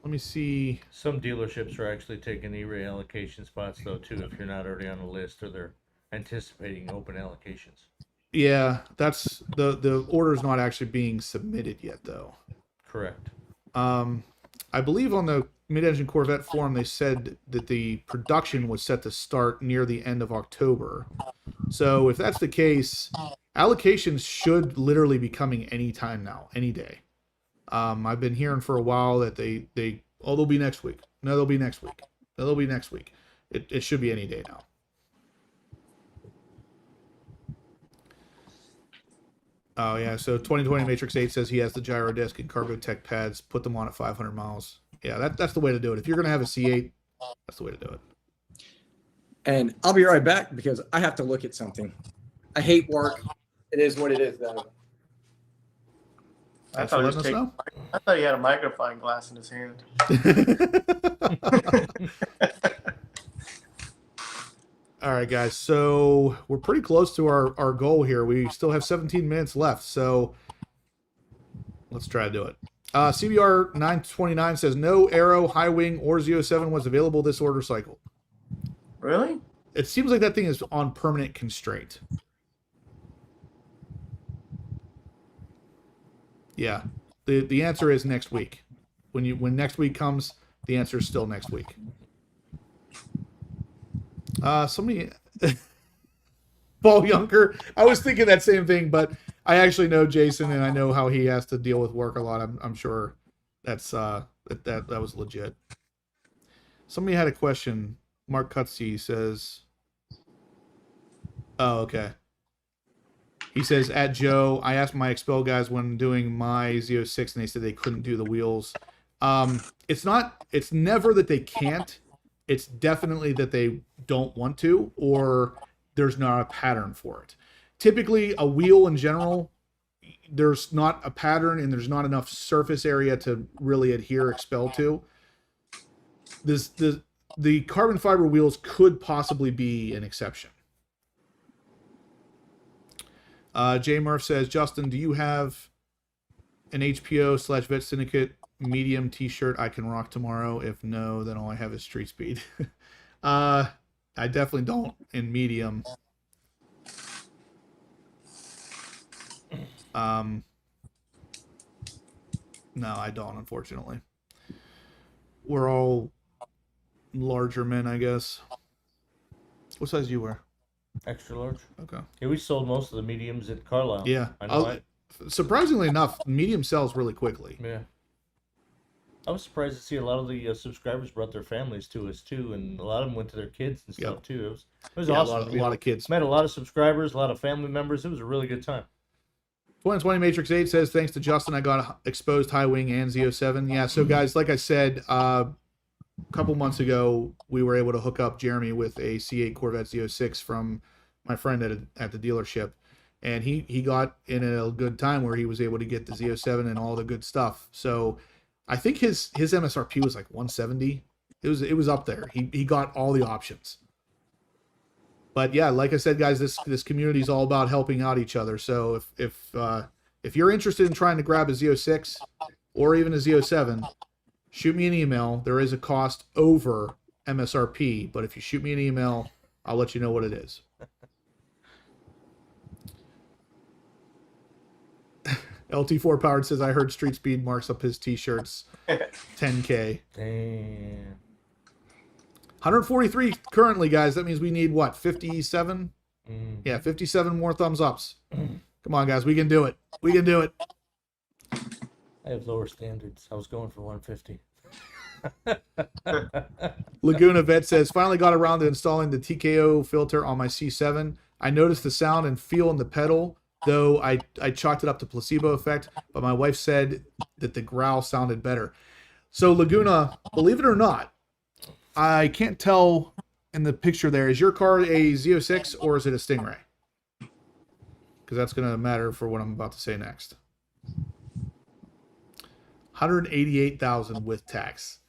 Let me see. Some dealerships are actually taking E-Ray allocation spots, though, too, if you're not already on the list or they're anticipating open allocations. Yeah, that's the order's not actually being submitted yet, though. Correct. I believe on the Mid-Engine Corvette forum, they said that the production was set to start near the end of October. So if that's the case, allocations should literally be coming anytime now, any day. I've been hearing for a while that they'll be next week. No, they'll be next week. No, they'll be next week. It should be any day now. Oh yeah, so 2020 Matrix 8 says he has the gyro disc and Carbotech pads. Put them on at 500 miles. Yeah, that's the way to do it. If you're gonna have a C8, that's the way to do it. And I'll be right back because I have to look at something. I hate work. It is what it is, though. Thanks for letting us know. I thought he had a magnifying glass in his hand. All right, guys. So we're pretty close to our goal here. We still have 17 minutes left. So let's try to do it. CBR 929 says no Aero, High Wing, or Z07 was available this order cycle. Really? It seems like that thing is on permanent constraint. Yeah. The answer is next week. When next week comes, the answer is still next week. Somebody Paul Yunker. I was thinking that same thing, but I actually know Jason and I know how he has to deal with work a lot. I'm sure that's that was legit. Somebody had a question. Mark Cutsey says, oh, okay. He says, at Joe, I asked my Expel guys when doing my Z06 and they said they couldn't do the wheels. It's never that they can't. It's definitely that they don't want to, or there's not a pattern for it. Typically, a wheel in general, there's not a pattern and there's not enough surface area to really adhere Expel to. The carbon fiber wheels could possibly be an exception. Jay Murph says, Justin, do you have an HPO/Vet Syndicate medium t-shirt I can rock tomorrow? If no, then all I have is Street Speed. I definitely don't in medium. No, I don't, unfortunately. We're all larger men, I guess. What size do you wear? Extra large. Okay. Yeah, we sold most of the mediums at Carlisle. Yeah. I know. Surprisingly enough, medium sells really quickly. Yeah. I was surprised to see a lot of the subscribers brought their families to us too, and a lot of them went to their kids and stuff too. It was awesome. A lot of kids. Met a lot of subscribers, a lot of family members. It was a really good time. 2020 Matrix 8 says, thanks to Justin, I got exposed High Wing and Z07. Yeah, so guys, like I said, a couple months ago, we were able to hook up Jeremy with a C8 Corvette Z06 from my friend at the dealership. And he got in a good time where he was able to get the Z07 and all the good stuff. So I think his MSRP was like 170. It was up there. He got all the options. But yeah, like I said, guys, this community is all about helping out each other. So if you're interested in trying to grab a Z06 or even a Z07, shoot me an email. There is a cost over MSRP, but if you shoot me an email, I'll let you know what it is. LT4 Powered says, I heard Street Speed marks up his t-shirts. 10K. Damn. 143 currently, guys. That means we need what? 57? Yeah, 57 more thumbs ups. Come on, guys. We can do it. We can do it. I have lower standards. I was going for 150. Laguna Vet says, finally got around to installing the TKO filter on my C7. I noticed the sound and feel in the pedal, though I chalked it up to placebo effect, but my wife said that the growl sounded better. So Laguna, believe it or not, I can't tell in the picture there, is your car a Z06 or is it a Stingray? Because that's going to matter for what I'm about to say next. 188,000 with tax.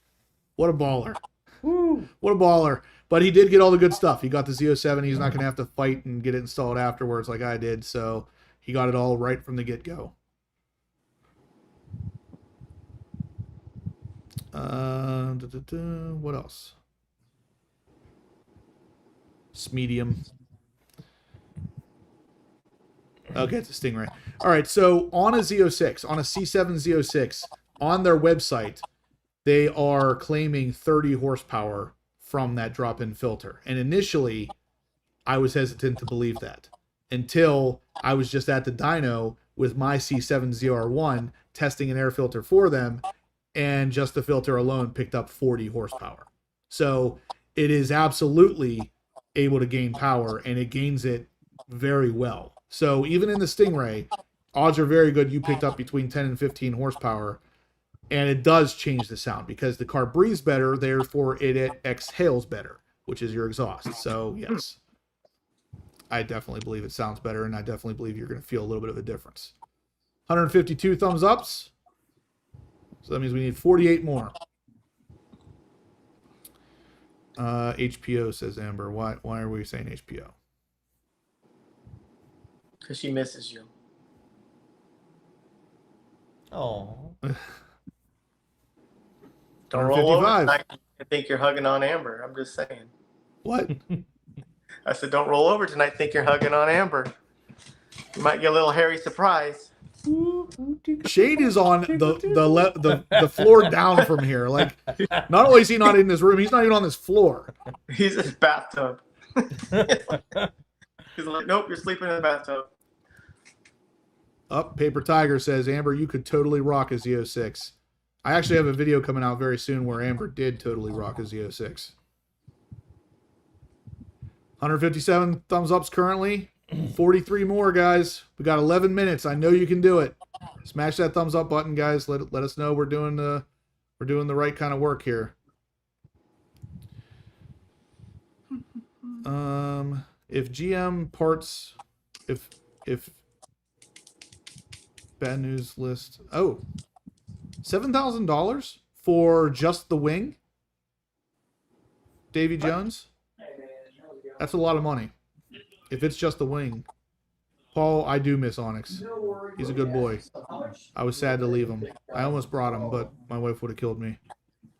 What a baller. Woo. What a baller. But he did get all the good stuff. He got the Z07. He's not going to have to fight and get it installed afterwards like I did. So he got it all right from the get-go. What else? It's medium. Okay, it's a Stingray. All right, so on a Z06, on a C7 Z06, on their website, they are claiming 30 horsepower from that drop-in filter. And initially, I was hesitant to believe that until I was just at the dyno with my C7 ZR1 testing an air filter for them, and just the filter alone picked up 40 horsepower. So it is absolutely able to gain power, and it gains it very well. So even in the Stingray, odds are very good you picked up between 10 and 15 horsepower, and it does change the sound because the car breathes better, therefore it exhales better, which is your exhaust. So yes, I definitely believe it sounds better, and I definitely believe you're going to feel a little bit of a difference. 152 thumbs ups. So that means we need 48 more. HPO, says Amber. Why are we saying HPO? Because she misses you. Oh. Don't roll over 155. tonight. I think you're hugging on Amber. I'm just saying. What? I said, don't roll over tonight. Think you're hugging on Amber. You might get a little hairy surprise. Shade is on the floor down from here. Like, not only is he not in this room, he's not even on this floor. He's in his bathtub. He's like, nope, you're sleeping in the bathtub. Up, Paper Tiger says, Amber, you could totally rock a Z06. I actually have a video coming out very soon where Amber did totally rock a Z06. 157 thumbs ups currently. 43 more, guys. We got 11 minutes. I know you can do it. Smash that thumbs up button, guys. Let us know we're doing the right kind of work here. If GM parts, if bad news list. Oh, $7,000 for just the wing. Davy Jones. That's a lot of money. If it's just the wing. Paul, I do miss Onyx. He's a good boy. I was sad to leave him. I almost brought him, but my wife would have killed me.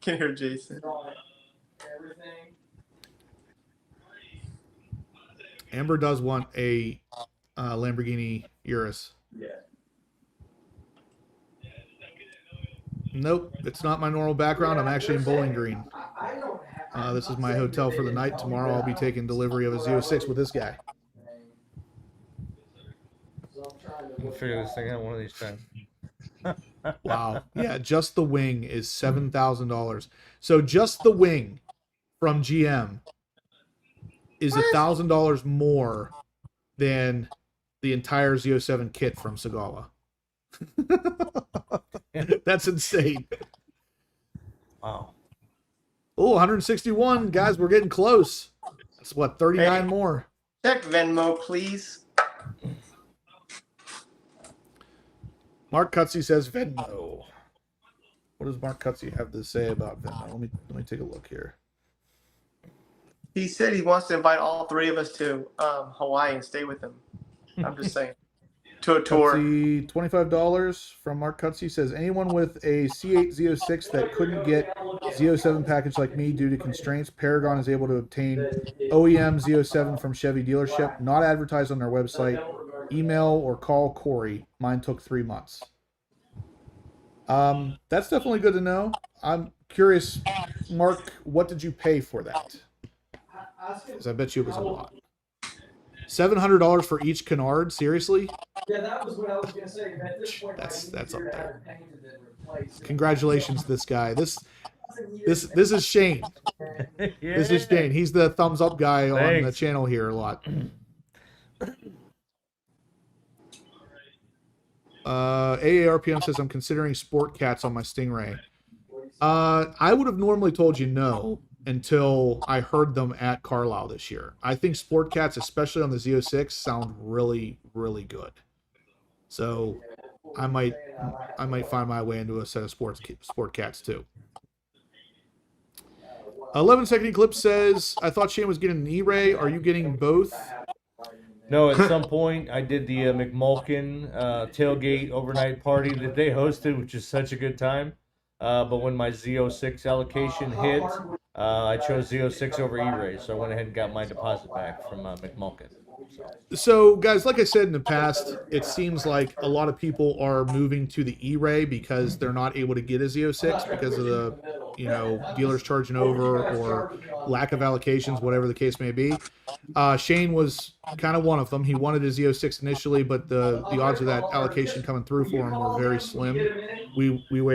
Can hear Jason. Amber does want a Lamborghini Urus. Yeah. Nope, it's not my normal background. I'm actually in Bowling Green. This is my hotel for the night. Tomorrow I'll be taking delivery of a Z06 with this guy. We'll figure this thing out one of these times. Wow. Yeah, just the wing is $7,000. So just the wing from GM is $1,000 more than the entire Z07 kit from Sagawa. That's insane. Wow. Oh, 161. Guys, we're getting close. That's what, 39 more. Check Venmo, please. Mark Cutsey says Venmo. What does Mark Cutsey have to say about Venmo? Let me take a look here. He said he wants to invite all three of us to Hawaii and stay with him. I'm just saying. To a tour. Cutsey, $25 from Mark Cutsey says, anyone with a C8 Z06 that couldn't get Z07 package like me due to constraints, Paragon is able to obtain OEM Z07 from Chevy dealership, not advertised on their website. Email or call Corey. Mine took 3 months. That's definitely good to know. I'm curious, Mark, what did you pay for that? Because I bet you it was a lot. $700 for each canard? Seriously? Yeah, that was what I was gonna say. At this point, That's up there. Congratulations to this guy. This is Shane. This is Shane. He's the thumbs up guy on the channel here a lot. AARPM says I'm considering Sport Cats on my Stingray. I would have normally told you no until I heard them at Carlisle this year. I think Sport Cats, especially on the Z06, sound really, really good. So I might find my way into a set of Sport Cats too. 11-second Eclipse says, I thought Shane was getting an E-Ray. Are you getting both? No, at some point I did the McMulkin tailgate overnight party that they hosted, which is such a good time. But when my Z06 allocation hit, I chose Z06 over E-Ray, so I went ahead and got my deposit back from McMulkin. So, guys, like I said in the past, it seems like a lot of people are moving to the E-Ray because they're not able to get a Z06 because of the, dealers charging over or lack of allocations, whatever the case may be. Shane was kind of one of them. He wanted a Z06 initially, but the odds of that allocation coming through for him were very slim. We were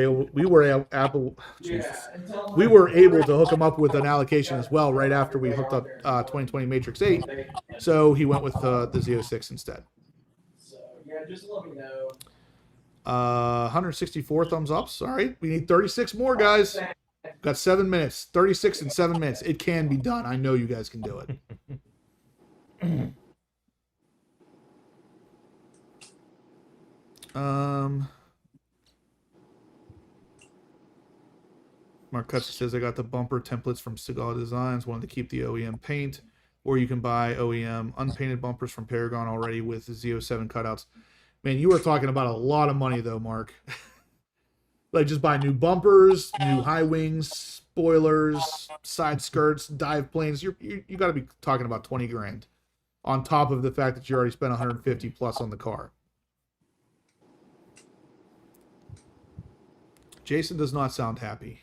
able to hook him up with an allocation as well right after we hooked up 2020 Matrix 8. So he went with the Z06 instead. So yeah, just let me know. 164 thumbs ups. All right, we need 36 more, guys. Got 7 minutes. 36 and 7 minutes. It can be done. I know you guys can do it. Mark Cutson says I got the bumper templates from Seagal Designs. Wanted to keep the OEM paint, or you can buy OEM unpainted bumpers from Paragon already with Z07 cutouts. Man, you were talking about a lot of money though, Mark. Like just buy new bumpers, new high wings, spoilers, side skirts, dive planes. You got to be talking about 20 grand on top of the fact that you already spent 150 plus on the car. Jason does not sound happy.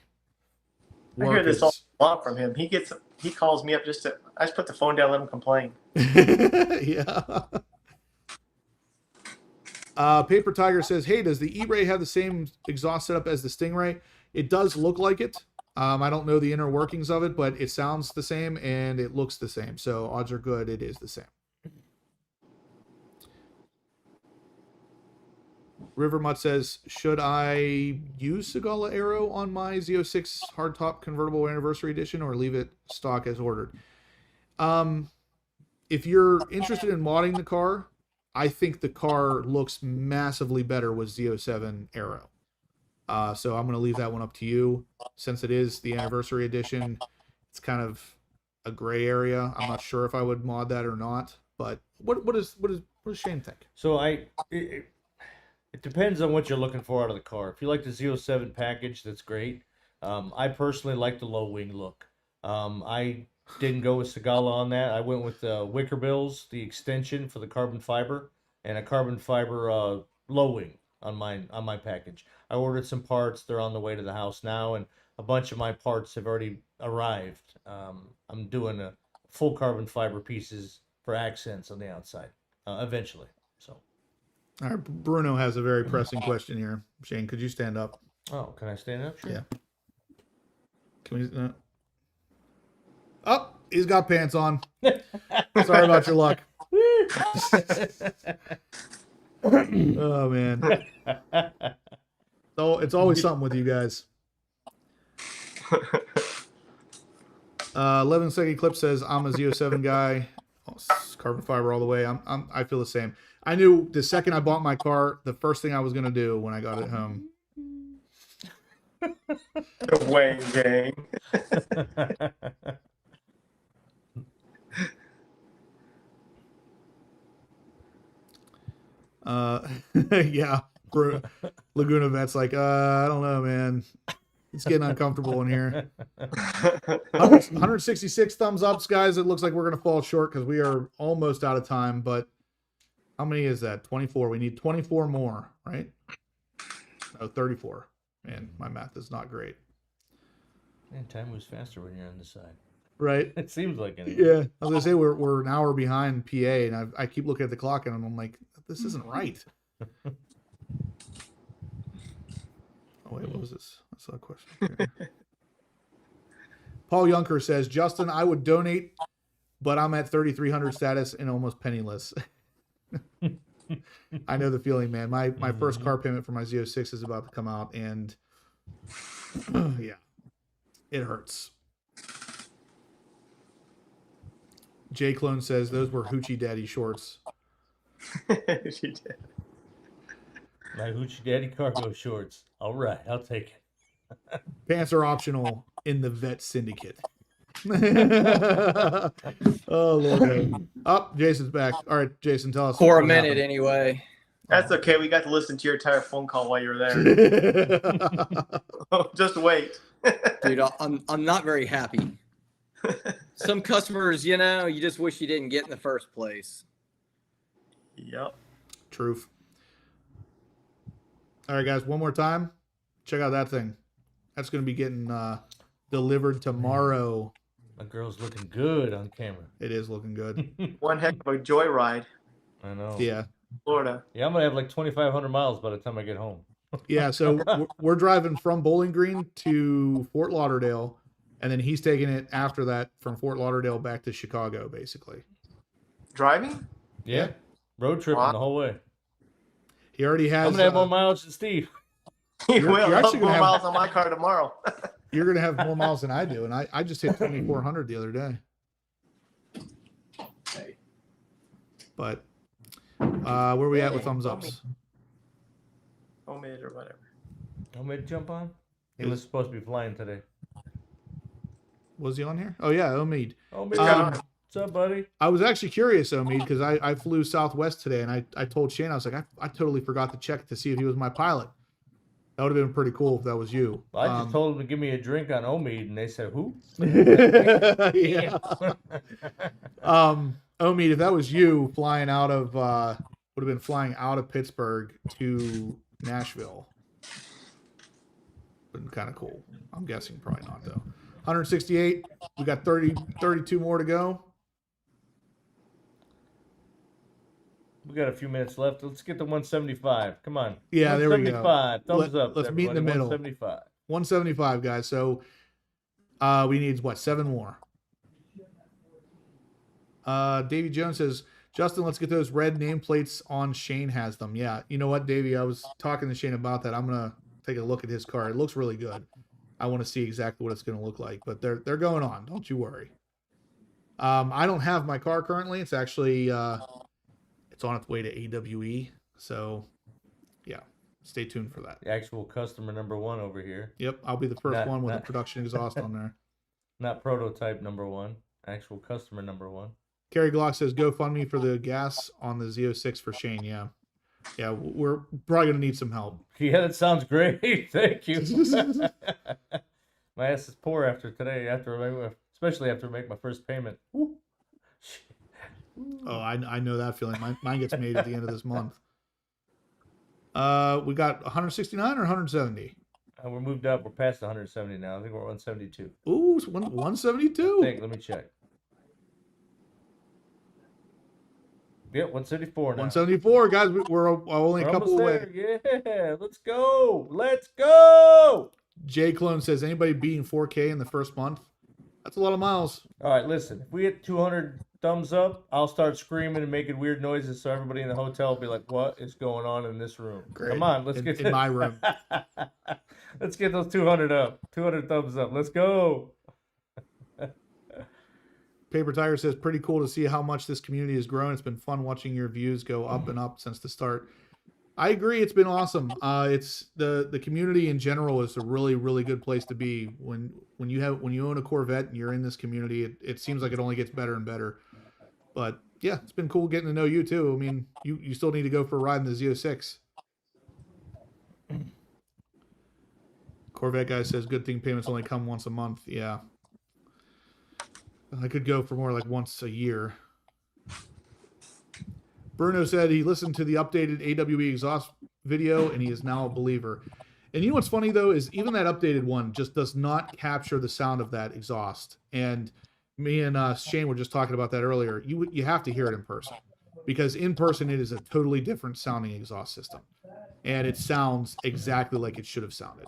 I hear this all lot from him. He calls me up I just put the phone down, let him complain. Yeah. Paper Tiger says, hey, does the E-Ray have the same exhaust setup as the Stingray? It does look like it. I don't know the inner workings of it, but it sounds the same and it looks the same. So odds are good it is the same. Rivermutt says, should I use Segala Aero on my Z06 hardtop convertible anniversary edition or leave it stock as ordered? If you're interested in modding the car, I think the car looks massively better with Z07 Aero. So I'm going to leave that one up to you. Since it is the anniversary edition, it's kind of a gray area. I'm not sure if I would mod that or not. But what does Shane think? So it depends on what you're looking for out of the car. If you like the Z07 package, that's great. I personally like the low wing look. I didn't go with Segala on that. I went with the Wicker Bills, the extension for the carbon fiber, and a carbon fiber low wing on my package. I ordered some parts. They're on the way to the house now, and a bunch of my parts have already arrived. I'm doing a full carbon fiber pieces for accents on the outside eventually. So. All right, Bruno has a very pressing question here. Shane, could you stand up? Oh, can I stand up? Sure. Yeah. Can we? Oh, he's got pants on. Sorry about your luck. Oh man. So it's always something with you guys. 11-second clip says I'm a Z07 guy. Oh, carbon fiber all the way. I feel the same. I knew the second I bought my car, the first thing I was gonna do when I got it home. The Wayne gang. Yeah. Laguna Vet's like, I don't know, man. It's getting uncomfortable in here. 166 thumbs ups, guys. It looks like we're gonna fall short because we are almost out of time, but how many is that? 24. We need 24 more, right? No, 34. Man, my math is not great. Man, time moves faster when you're on the side. Right? It seems like it. Yeah. I was gonna say we're an hour behind PA, and I keep looking at the clock, and I'm like, this isn't right. Oh wait, what was this? I saw a question here. Paul Yunker says, Justin, I would donate, but I'm at 3,300 status and almost penniless. I know the feeling, man. My first car payment for my Z06 is about to come out, and yeah, it hurts. Jay Clone says those were Hoochie Daddy shorts. She did. My Hoochie Daddy cargo shorts. All right, I'll take it. Pants are optional in the Vet Syndicate. Oh, Lord. Oh, Jason's back. All right, Jason, tell us. For a what minute, happened. anyway. That's okay. We got to listen to your entire phone call while you were there. Just wait. Dude, I'm not very happy. Some customers, you just wish you didn't get in the first place. Yep. Truth. All right, guys, one more time. Check out that thing. That's going to be getting delivered tomorrow. My girl's looking good on camera. It is looking good. One heck of a joyride, I know. Yeah. Florida. Yeah, I'm gonna have like 2,500 miles by the time I get home. Yeah, so we're driving from Bowling Green to Fort Lauderdale, and then he's taking it after that from Fort Lauderdale back to Chicago, basically. Driving? Yeah. Road tripping Wow. the whole way. He already has. I'm gonna have more mileage than Steve. You You're will. actually I'll gonna more have- miles on my car tomorrow. You're going to have more miles than I do, and I just hit 2,400 the other day. Hey. But where are we at with thumbs ups? Omid or whatever. Want me to jump on? He was supposed to be flying today. Was he on here? Oh yeah, Omid. Omid, Um, what's up, buddy? I was actually curious, Omid, because I flew Southwest today, and I told Shane, I was like, I totally forgot to check to see if he was my pilot. That would have been pretty cool if that was you. Well, I just told him to give me a drink on Omid, and they said, who? Yeah. Omid, if that was you flying out of, would have been flying out of Pittsburgh to Nashville. Been kind of cool. I'm guessing probably not though. 168. We got 32 more to go. We got a few minutes left. Let's get to 175. Come on. Yeah, there we go. 175. Thumbs up. Let's meet in the middle. 175. 175, guys. So we need what? 7 more. Davey Jones says, Justin, let's get those red nameplates on. Shane has them. Yeah. You know what, Davey? I was talking to Shane about that. I'm gonna take a look at his car. It looks really good. I want to see exactly what it's going to look like, but they're going on. Don't you worry. I don't have my car currently. It's actually it's on its way to AWE. So yeah, stay tuned for that. The actual customer number 1 over here. Yep, I'll be the first one with a production exhaust on there. Not prototype number 1. Actual customer number 1. Kerry Glock says, GoFundMe for the gas on the Z06 for Shane. Yeah. Yeah, we're probably going to need some help. Yeah, that sounds great. Thank you. My ass is poor after today, especially after I make my first payment. Woo. Oh, I know that feeling. Mine gets made at the end of this month. We got 169 or 170? We're moved up. We're past 170 now. I think we're 172. Ooh, 172. Let me check. Yep, 174 now. 174, guys. We're only a couple away. Yeah, let's go. Let's go. Jay Clone says, anybody beating 4K in the first month? That's a lot of miles. All right, listen. If we hit 200 thumbs up, I'll start screaming and making weird noises so everybody in the hotel will be like, what is going on in this room? Great. Come on, let's get in my room. Let's get those 200 up. 200 thumbs up. Let's go. Paper Tiger says, pretty cool to see how much this community has grown. It's been fun watching your views go up and up since the start. I agree. It's been awesome. It's the community in general is a really, really good place to be. When you own a Corvette and you're in this community, it seems like it only gets better and better. But yeah, it's been cool getting to know you too. I mean, you still need to go for a ride in the Z06. Corvette guy says, good thing payments only come once a month. Yeah. I could go for more like once a year. Bruno said he listened to the updated AWE exhaust video and he is now a believer. And you know what's funny though is even that updated one just does not capture the sound of that exhaust. And me and Shane were just talking about that earlier. You have to hear it in person because in person it is a totally different sounding exhaust system, and it sounds exactly like it should have sounded.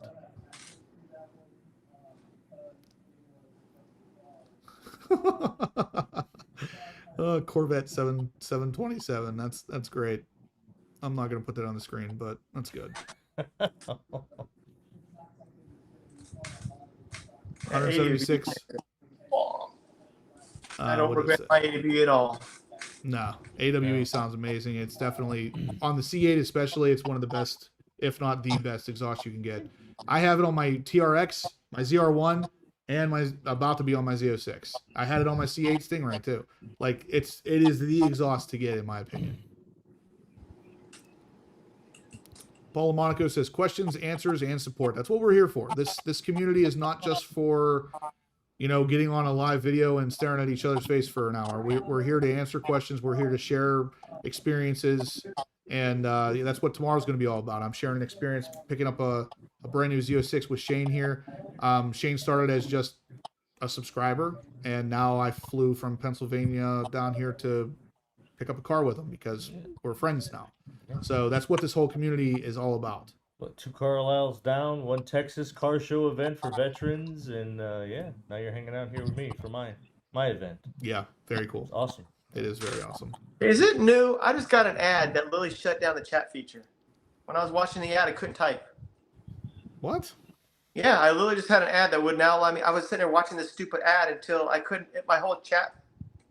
Corvette 727. That's great. I'm not gonna put that on the screen, but that's good. 176. I don't regret my AWE at all. No, AWE sounds amazing. It's definitely on the C8 especially. It's one of the best, if not the best, exhaust you can get. I have it on my TRX, my ZR1. And my about to be on my Z06. I had it on my C8 Stingray too. Like it is the exhaust to get in my opinion. Paul Monaco says questions, answers, and support. That's what we're here for. This community is not just for, getting on a live video and staring at each other's face for an hour. We're here to answer questions. We're here to share experiences, and that's what tomorrow's going to be all about. I'm sharing an experience picking up a brand new Z06 with Shane here. Shane started as just a subscriber, and now I flew from Pennsylvania down here to pick up a car with him because we're friends now. So that's what this whole community is all about. What, 2 Carlisles down, 1 Texas car show event for veterans, and now you're hanging out here with me for my event. Yeah, very cool. It's awesome. It is very awesome. Is it new? I just got an ad that Lily shut down the chat feature. When I was watching the ad, I couldn't type. What? Yeah, I literally just had an ad that would now allow me. I was sitting there watching this stupid ad until I couldn't. My whole chat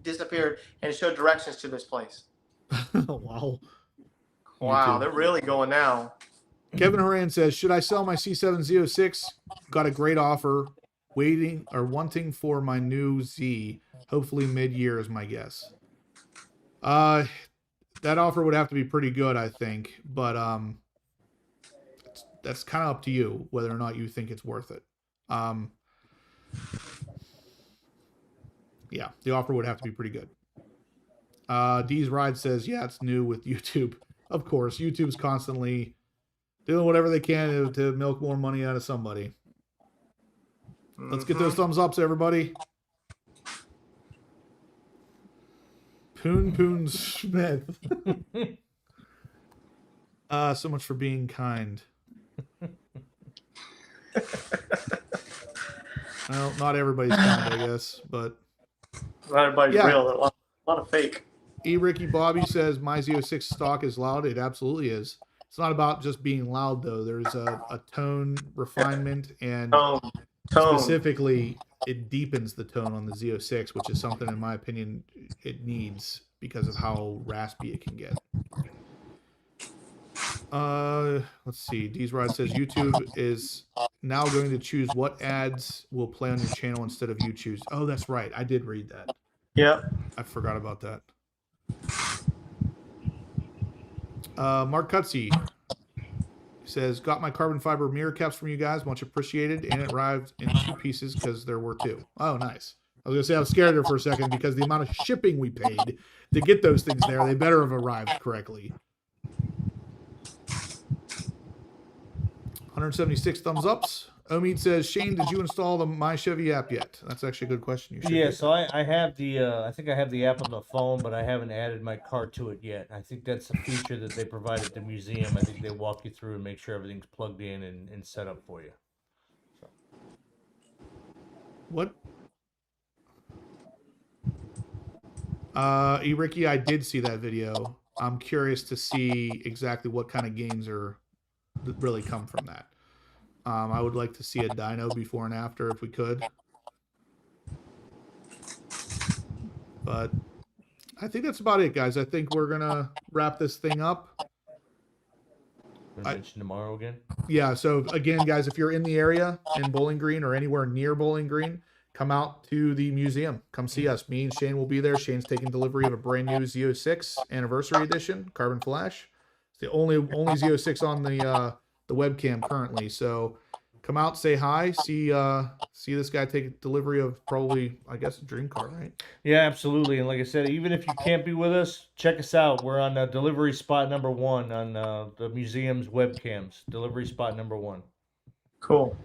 disappeared and it showed directions to this place. Wow. Wow, they're really going now. Kevin Horan says, should I sell my C7 Z06? Got a great offer. Waiting or wanting for my new Z. Hopefully mid-year is my guess. That offer would have to be pretty good, I think. But that's kind of up to you whether or not you think it's worth it. Yeah, the offer would have to be pretty good. D's Ride says, yeah, it's new with YouTube. Of course, YouTube's constantly doing whatever they can to milk more money out of somebody. Let's get those thumbs ups, everybody. Poon Smith. So much for being kind. Well, not everybody's kind, I guess, but Not everybody's Yeah. real. A lot of fake. Ricky Bobby says my Z06 stock is loud. It absolutely is. It's not about just being loud though. There's a tone refinement and Tone. specifically it deepens the tone on the Z06, which is something in my opinion it needs because of how raspy it can get. Let's see. D's Rod says YouTube is now going to choose what ads will play on your channel instead of you choose. Oh, that's right. I did read that. Yeah. I forgot about that. Mark Cutsey says, got my carbon fiber mirror caps from you guys. Much appreciated. And it arrived in 2 pieces because there were 2. Oh, nice. I was going to say I was scared there for a second because the amount of shipping we paid to get those things there, they better have arrived correctly. 176 thumbs ups. Omid says, Shane, did you install the My Chevy app yet? That's actually a good question. You should. Yeah, so I have the I think I have the app on the phone, but I haven't added my car to it yet. I think that's a feature that they provide at the museum. I think they walk you through and make sure everything's plugged in and set up for you. So. What? Ricky, I did see that video. I'm curious to see exactly what kind of gains are that really come from that. I would like to see a dyno before and after if we could. But I think that's about it, guys. I think we're going to wrap this thing up. Mention tomorrow again? Yeah, so again, guys, if you're in the area in Bowling Green or anywhere near Bowling Green, come out to the museum. Come see us. Me and Shane will be there. Shane's taking delivery of a brand new Z06 Anniversary Edition Carbon Flash. It's the only Z06 on the webcam currently. So come out, say hi, see this guy take delivery of probably, I guess, a dream car, right? Yeah, absolutely. And like I said, even if you can't be with us, check us out. We're on delivery spot number 1 on the museum's webcams. Delivery spot number 1. Cool.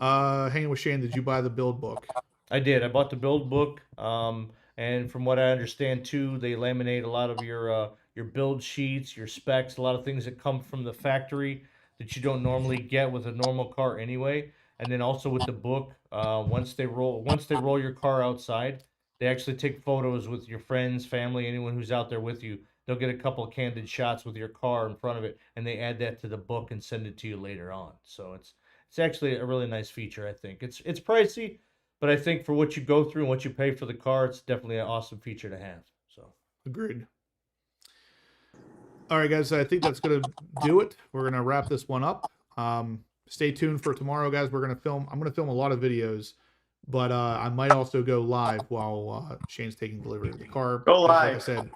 Hanging with Shane, did you buy the build book? I did. I bought the build book. And from what I understand too, they laminate a lot of your build sheets, your specs, a lot of things that come from the factory that you don't normally get with a normal car anyway. And then also with the book, once they roll your car outside, they actually take photos with your friends, family, anyone who's out there with you. They'll get a couple of candid shots with your car in front of it, and they add that to the book and send it to you later on. So it's actually a really nice feature. I think it's pricey, but I think for what you go through and what you pay for the car, it's definitely an awesome feature to have. So Agreed. All right, guys, I think that's going to do it. We're going to wrap this one up. Stay tuned for tomorrow, guys. I'm going to film a lot of videos, but I might also go live while Shane's taking delivery of the car. Go live. Like I said,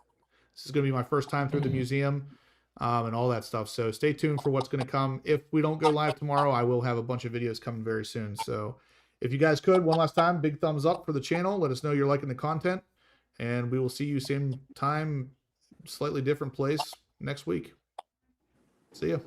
this is going to be my first time through the museum and all that stuff. So stay tuned for what's going to come. If we don't go live tomorrow, I will have a bunch of videos coming very soon. So if you guys could, one last time, big thumbs up for the channel. Let us know you're liking the content, and we will see you same time, slightly different place next week. See ya.